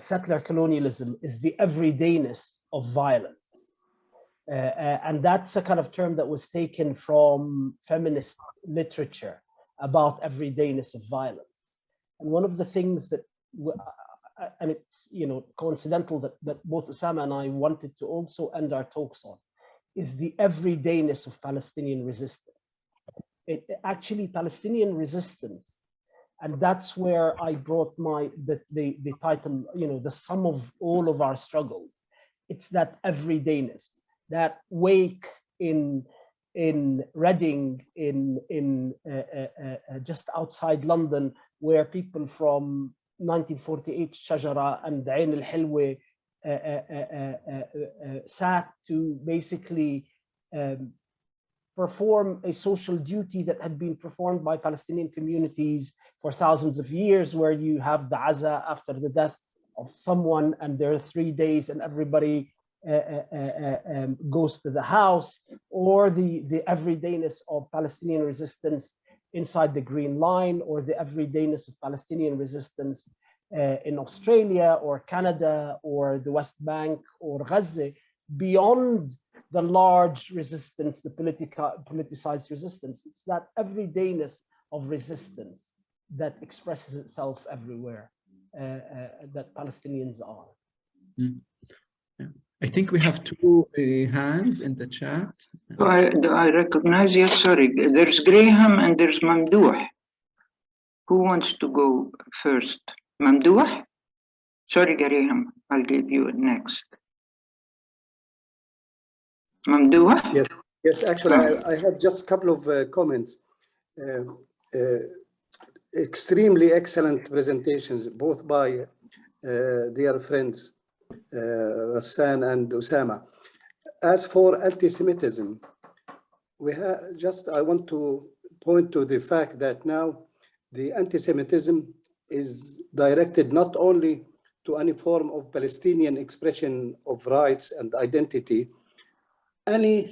settler colonialism is the everydayness of violence, and that's a kind of term that was taken from feminist literature about everydayness of violence. And one of the things that, and it's, you know, coincidental that both Osama and I wanted to also end our talks on, is the everydayness of Palestinian resistance. Actually, Palestinian resistance, and that's where I brought the title, you know, the sum of all of our struggles. It's that everydayness, that wake in Reading, in just outside London, where people from 1948 Shajara and Ain al-Hilwa sat to basically perform a social duty that had been performed by Palestinian communities for thousands of years, where you have the Aza after the death of someone, and there are 3 days and everybody goes to the house, or the everydayness of Palestinian resistance inside the Green Line, or the everydayness of Palestinian resistance in Australia or Canada or the West Bank or Gaza, beyond the large resistance, the politicized resistance. It's that everydayness of resistance that expresses itself everywhere, that Palestinians are. Mm. Yeah. I think we have two hands in the chat. I recognize, yes, sorry. There's Graham and there's Mamdouh. Who wants to go first? Mamdouh? Sorry, Graham, I'll give you next. Mamdouh? Yes, actually, I have just a couple of comments. Extremely excellent presentations, both by dear friends, Ghassan and Osama. As for anti-Semitism, I want to point to the fact that now the anti-Semitism is directed not only to any form of Palestinian expression of rights and identity. Any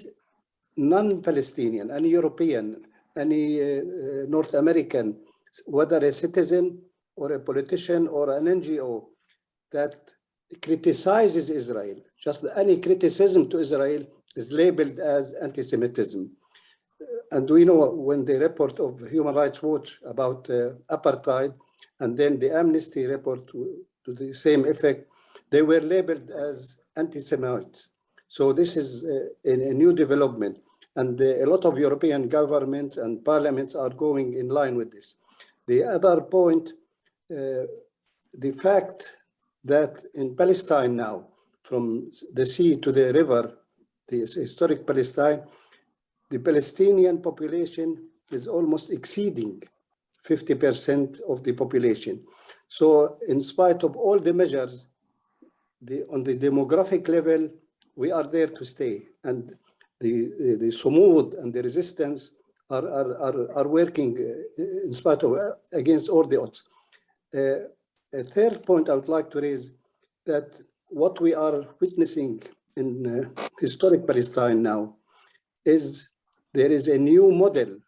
non-Palestinian, any European, any North American, whether a citizen or a politician or an NGO that criticizes Israel, just any criticism to Israel is labeled as anti-Semitism. And we know when the report of Human Rights Watch about apartheid, and then the Amnesty report to the same effect, they were labeled as anti-Semites. So this is a new development, and a lot of European governments and parliaments are going in line with this. The other point, the fact that in Palestine now, from the sea to the river, the historic Palestine, the Palestinian population is almost exceeding 50% of the population. So in spite of all the measures, on the demographic level, we are there to stay. And the Sumud and the resistance are working in spite of, against all the odds. A third point I would like to raise, that what we are witnessing in historic Palestine now is there is a new model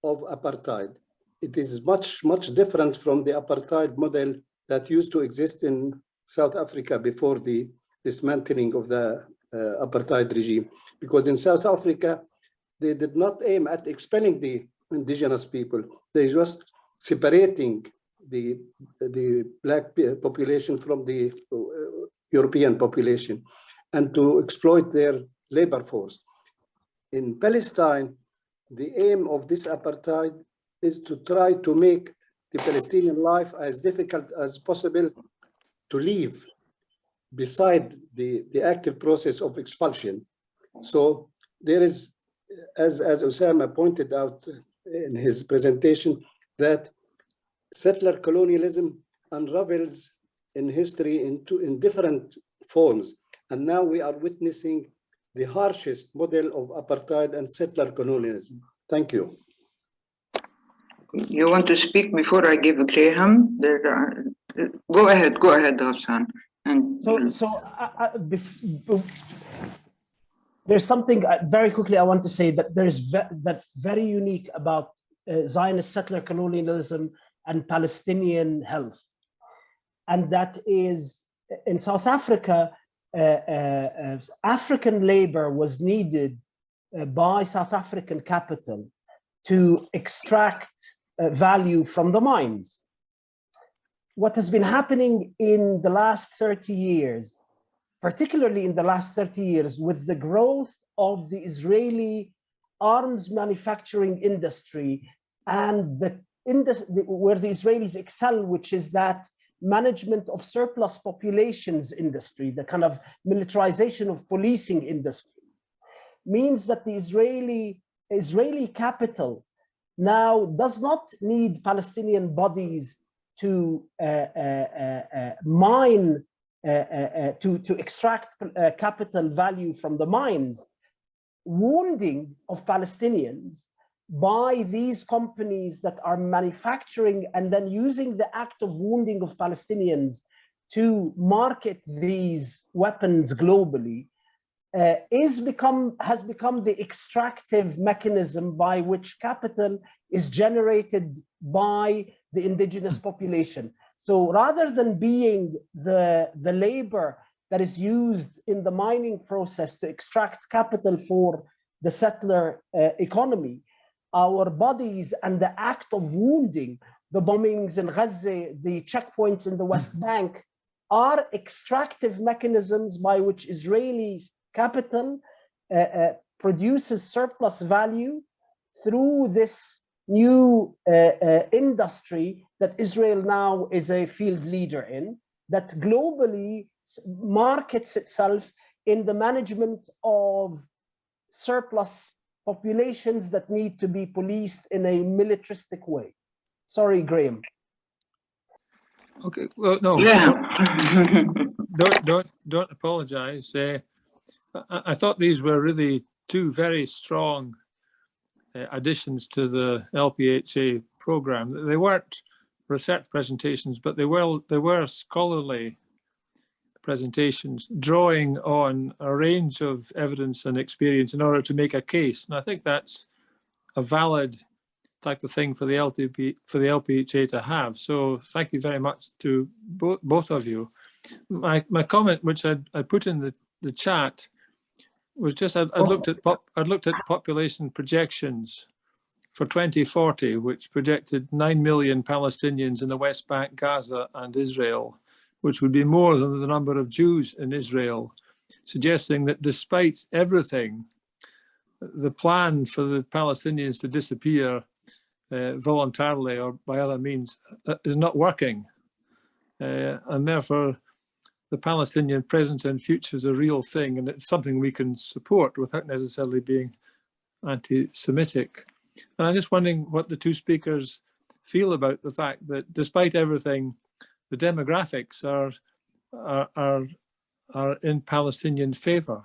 of apartheid. It is much, much different from the apartheid model that used to exist in South Africa before the dismantling of the apartheid regime. Because in South Africa, they did not aim at expelling the indigenous people. They just separating the black population from the European population and to exploit their labor force. In Palestine, the aim of this apartheid is to try to make the Palestinian life as difficult as possible to live beside the active process of expulsion. So there is, as Osama pointed out in his presentation, that settler colonialism unravels in history in different forms. And now we are witnessing the harshest model of apartheid and settler colonialism. Thank you. You want to speak before I give Graham? Go ahead, Ghassan. And there's something very quickly I want to say that that's very unique about Zionist settler colonialism and Palestinian health. And that is, in South Africa, African labor was needed by South African capital to extract value from the mines. What has been happening in the last 30 years, particularly in the last 30 years, with the growth of the Israeli arms manufacturing industry and where the Israelis excel, which is that management of surplus populations industry, the kind of militarization of policing industry, means that the Israeli capital now does not need Palestinian bodies to mine, to extract capital value from the mines. Wounding of Palestinians by these companies that are manufacturing and then using the act of wounding of Palestinians to market these weapons globally has become the extractive mechanism by which capital is generated by the indigenous population. So rather than being the labor that is used in the mining process to extract capital for the settler economy, our bodies and the act of wounding, the bombings in Gaza, the checkpoints in the West Bank, are extractive mechanisms by which Israeli capital produces surplus value through this new industry that Israel now is a field leader in, that globally markets itself in the management of surplus populations that need to be policed in a militaristic way. Sorry, Graham. Okay, well, no, Yeah. don't apologize. I thought these were really two very strong additions to the LPHA program. They weren't research presentations, but they were scholarly presentations drawing on a range of evidence and experience in order to make a case. And I think that's a valid type of thing for the LPHA to have. So thank you very much to both of you. My comment, which I put in the chat, was just I looked at population projections for 2040, which projected 9 million Palestinians in the West Bank, Gaza, and Israel, which would be more than the number of Jews in Israel, suggesting that despite everything, the plan for the Palestinians to disappear voluntarily or by other means is not working. And therefore, the Palestinian present and future is a real thing, and it's something we can support without necessarily being anti-Semitic. And I'm just wondering what the two speakers feel about the fact that despite everything, the demographics are in Palestinian favor.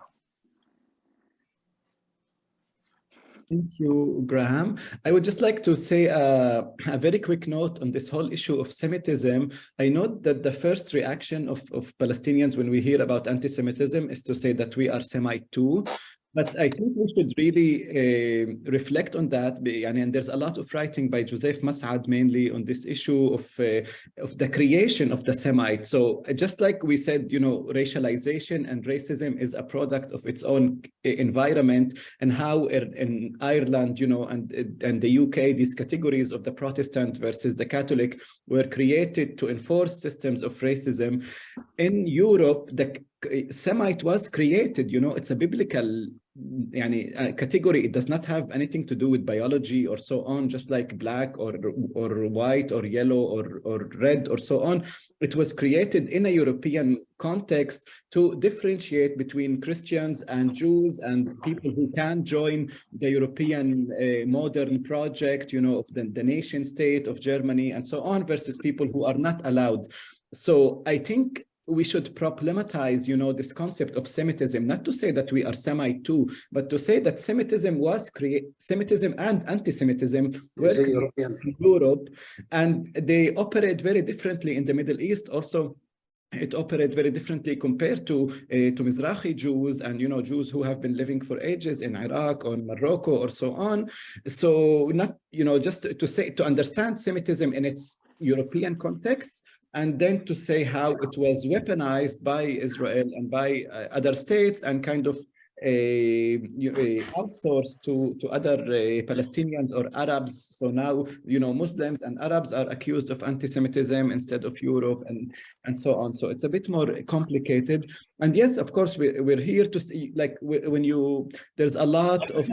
Thank you, Graham. I would just like to say a very quick note on this whole issue of Semitism. I note that the first reaction of Palestinians when we hear about anti-Semitism is to say that we are Semite too. But I think we should really reflect on that. And there's a lot of writing by Joseph Mas'ad mainly on this issue of the creation of the Semite. So just like we said, racialization and racism is a product of its own environment, and how in Ireland, and the UK, these categories of the Protestant versus the Catholic were created to enforce systems of racism. In Europe, the Semite was created, it's a biblical category. It does not have anything to do with biology or so on, just like black or white or yellow or red or so on. It was created in a European context to differentiate between Christians and Jews and people who can join the European modern project, of the nation state of Germany and so on, versus people who are not allowed. So I think we should problematize, this concept of Semitism, not to say that we are Semite too, but to say that Semitism and anti-Semitism were created in Europe, and they operate very differently in the Middle East. Also, it operates very differently compared to Mizrahi Jews and, Jews who have been living for ages in Iraq or Morocco or so on. So not, just to understand Semitism in its European context, and then to say how it was weaponized by Israel and by other states and kind of outsourced to other Palestinians or Arabs. So now, Muslims and Arabs are accused of anti-Semitism instead of Europe and so on. So it's a bit more complicated. And yes, of course, we're here to see, like, there's a lot of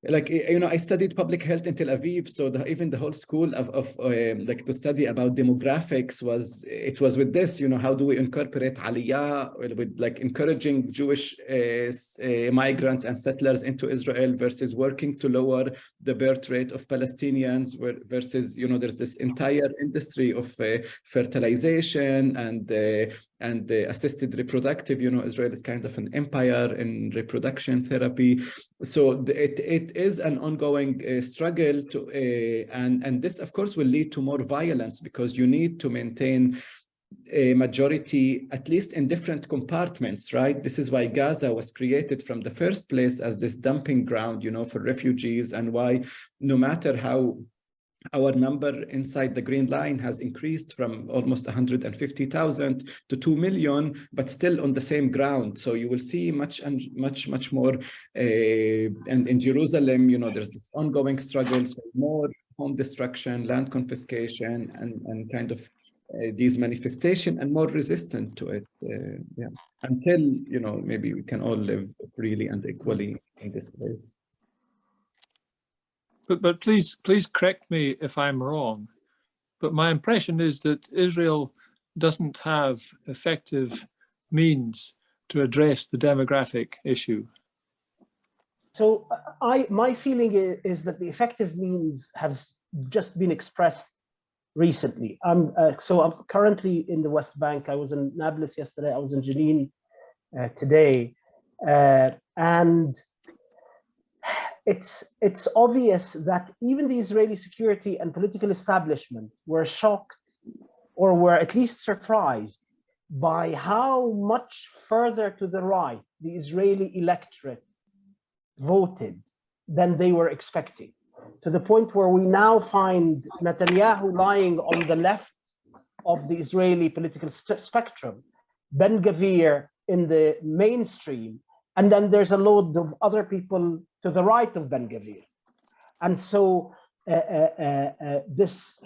I studied public health in Tel Aviv, so even the whole school of to study about demographics was with this, how do we incorporate Aliyah with encouraging Jewish migrants and settlers into Israel versus working to lower the birth rate of Palestinians versus, there's this entire industry of fertilization and assisted reproductive. Israel is kind of an empire in reproduction therapy. So it is an ongoing struggle to, and this of course will lead to more violence, because you need to maintain a majority, at least in different compartments, right? This is why Gaza was created from the first place as this dumping ground, you know, for refugees, and why no matter how our number inside the Green Line has increased from almost 150,000 to 2 million, but still on the same ground. So you will see much more. And in Jerusalem, you know, there's this ongoing struggle, so more home destruction, land confiscation, and kind of these manifestation, and more resistant to it. Yeah, until, you know, maybe we can all live freely and equally in this place. But please correct me if I'm wrong. But my impression is that Israel doesn't have effective means to address the demographic issue. So my feeling is that the effective means have just been expressed recently. I'm currently in the West Bank. I was in Nablus yesterday. I was in Jenin today, and it's obvious that even the Israeli security and political establishment were shocked, or were at least surprised, by how much further to the right the Israeli electorate voted than they were expecting, to the point where we now find Netanyahu lying on the left of the Israeli political spectrum, Ben-Gvir in the mainstream, and then there's a load of other people to the right of Ben-Gvir. And so this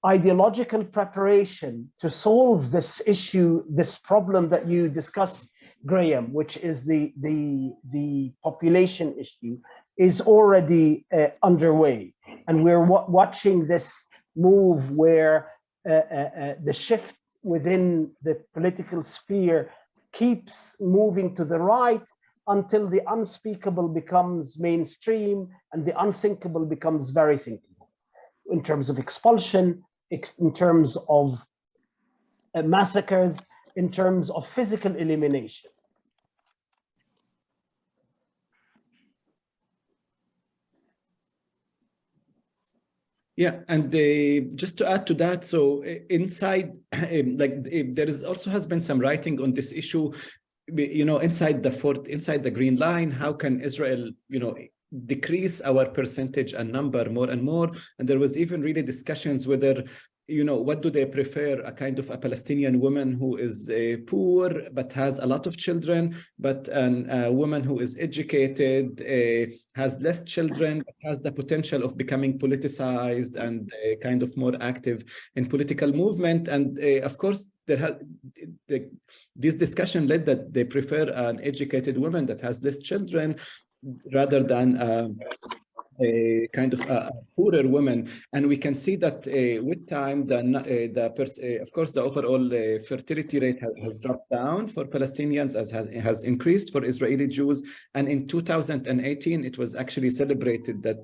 ideological preparation to solve this issue, this problem that you discuss, Graham, which is the population issue, is already underway. And we're watching this move where the shift within the political sphere keeps moving to the right until the unspeakable becomes mainstream and the unthinkable becomes very thinkable, in terms of expulsion, in terms of massacres, in terms of physical elimination. Yeah, and just to add to that, so inside, there is also has been some writing on this issue, you know, inside the Green Line. How can Israel, you know, decrease our percentage and number more and more? And there was even really discussions whether, you know, what do they prefer, a kind of a Palestinian woman who is poor but has a lot of children, but a woman who is educated, has less children, but has the potential of becoming politicized and kind of more active in political movement. And of course, this discussion led that they prefer an educated woman that has less children rather than a kind of a poorer woman. And we can see that with time, of course, the overall fertility rate has dropped down for Palestinians, as has increased for Israeli Jews. And in 2018, it was actually celebrated that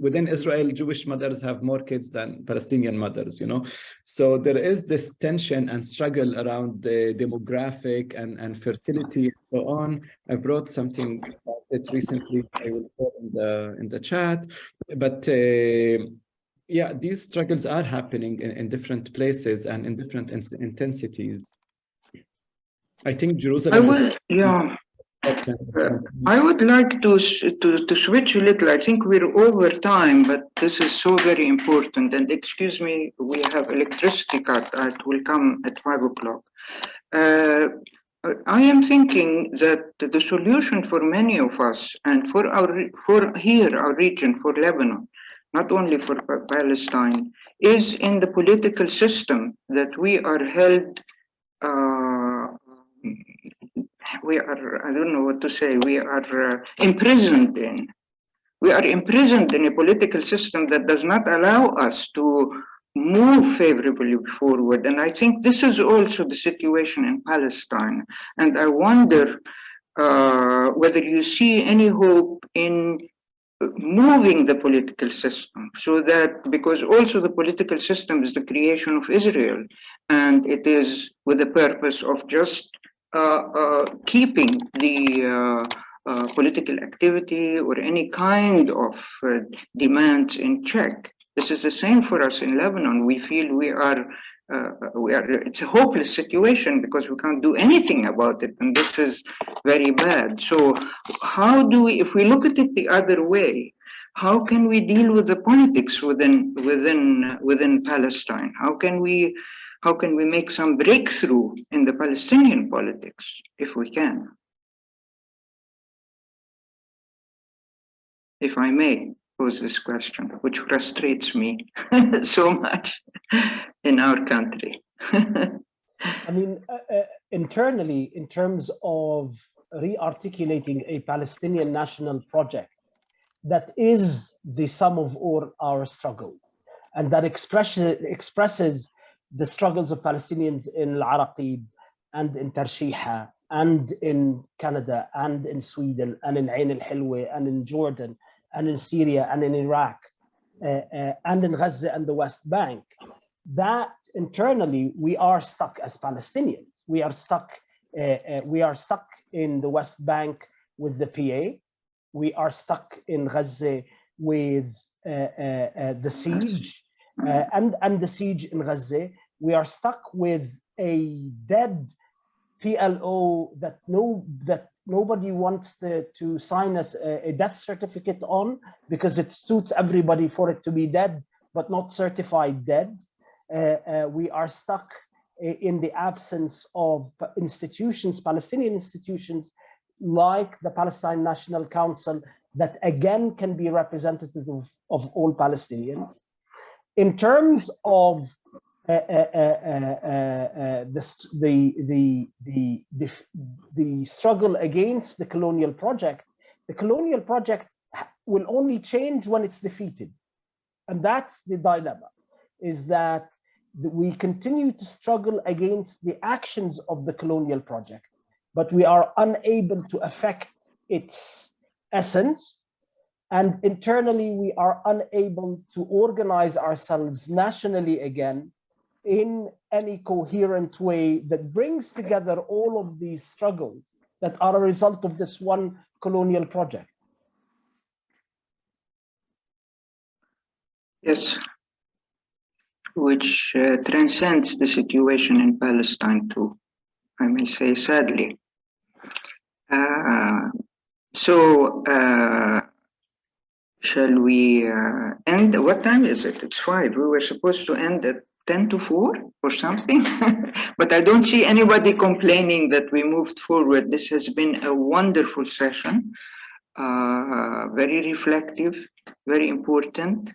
within Israel, Jewish mothers have more kids than Palestinian mothers, you know. So there is this tension and struggle around the demographic and fertility and so on. I've wrote something about it recently. I will put in the chat. But yeah, these struggles are happening in different places and in different intensities. I think Jerusalem. I would like to switch a little. I think we're over time, but this is so very important. And excuse me, we have electricity cut. It will come at 5 o'clock. I am thinking that the solution for many of us, and for our region, for Lebanon, not only for Palestine, is in the political system that we are held. I don't know what to say. We are imprisoned in. We are imprisoned in a political system that does not allow us to move favorably forward. And I think this is also the situation in Palestine. And I wonder whether you see any hope in moving the political system, so that, because also the political system is the creation of Israel, and it is with the purpose of just keeping the political activity or any kind of demands in check. This is the same for us in Lebanon. We feel it's a hopeless situation because we can't do anything about it, and this is very bad. So how do we, if we look at it the other way, how can we deal with the politics within Palestine? How can we make some breakthrough in the Palestinian politics, if we can? If I may pose this question, which frustrates me so much in our country. I mean, internally, in terms of re-articulating a Palestinian national project that is the sum of all our struggles, and that expresses the struggles of Palestinians in Al-Araqib and in Tarshiha and in Canada and in Sweden and in Ain al-Hilwa and in Jordan and in Syria and in Iraq and in Gaza and the West Bank, that internally we are stuck as Palestinians. We are stuck in the West Bank with the PA. We are stuck in Gaza with the siege and the siege in Gaza. We are stuck with a dead PLO that nobody wants to sign us a death certificate on because it suits everybody for it to be dead, but not certified dead. We are stuck in the absence of institutions, Palestinian institutions, like the Palestine National Council, that again can be representative of all Palestinians. In terms of the struggle against the colonial project will only change when it's defeated. And that's the dilemma, is that we continue to struggle against the actions of the colonial project, but we are unable to affect its essence. And internally, we are unable to organize ourselves nationally again in any coherent way that brings together all of these struggles that are a result of this one colonial project. Yes, which transcends the situation in Palestine too, I may say sadly. Shall we end? What time is it? It's 5. We were supposed to end at 10 to 4 or something, but I don't see anybody complaining that we moved forward. This has been a wonderful session, very reflective, very important.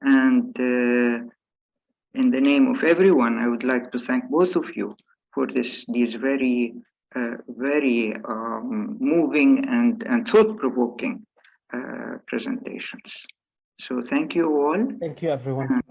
And in the name of everyone, I would like to thank both of you for these very moving and thought-provoking presentations. So thank you all. Thank you, everyone.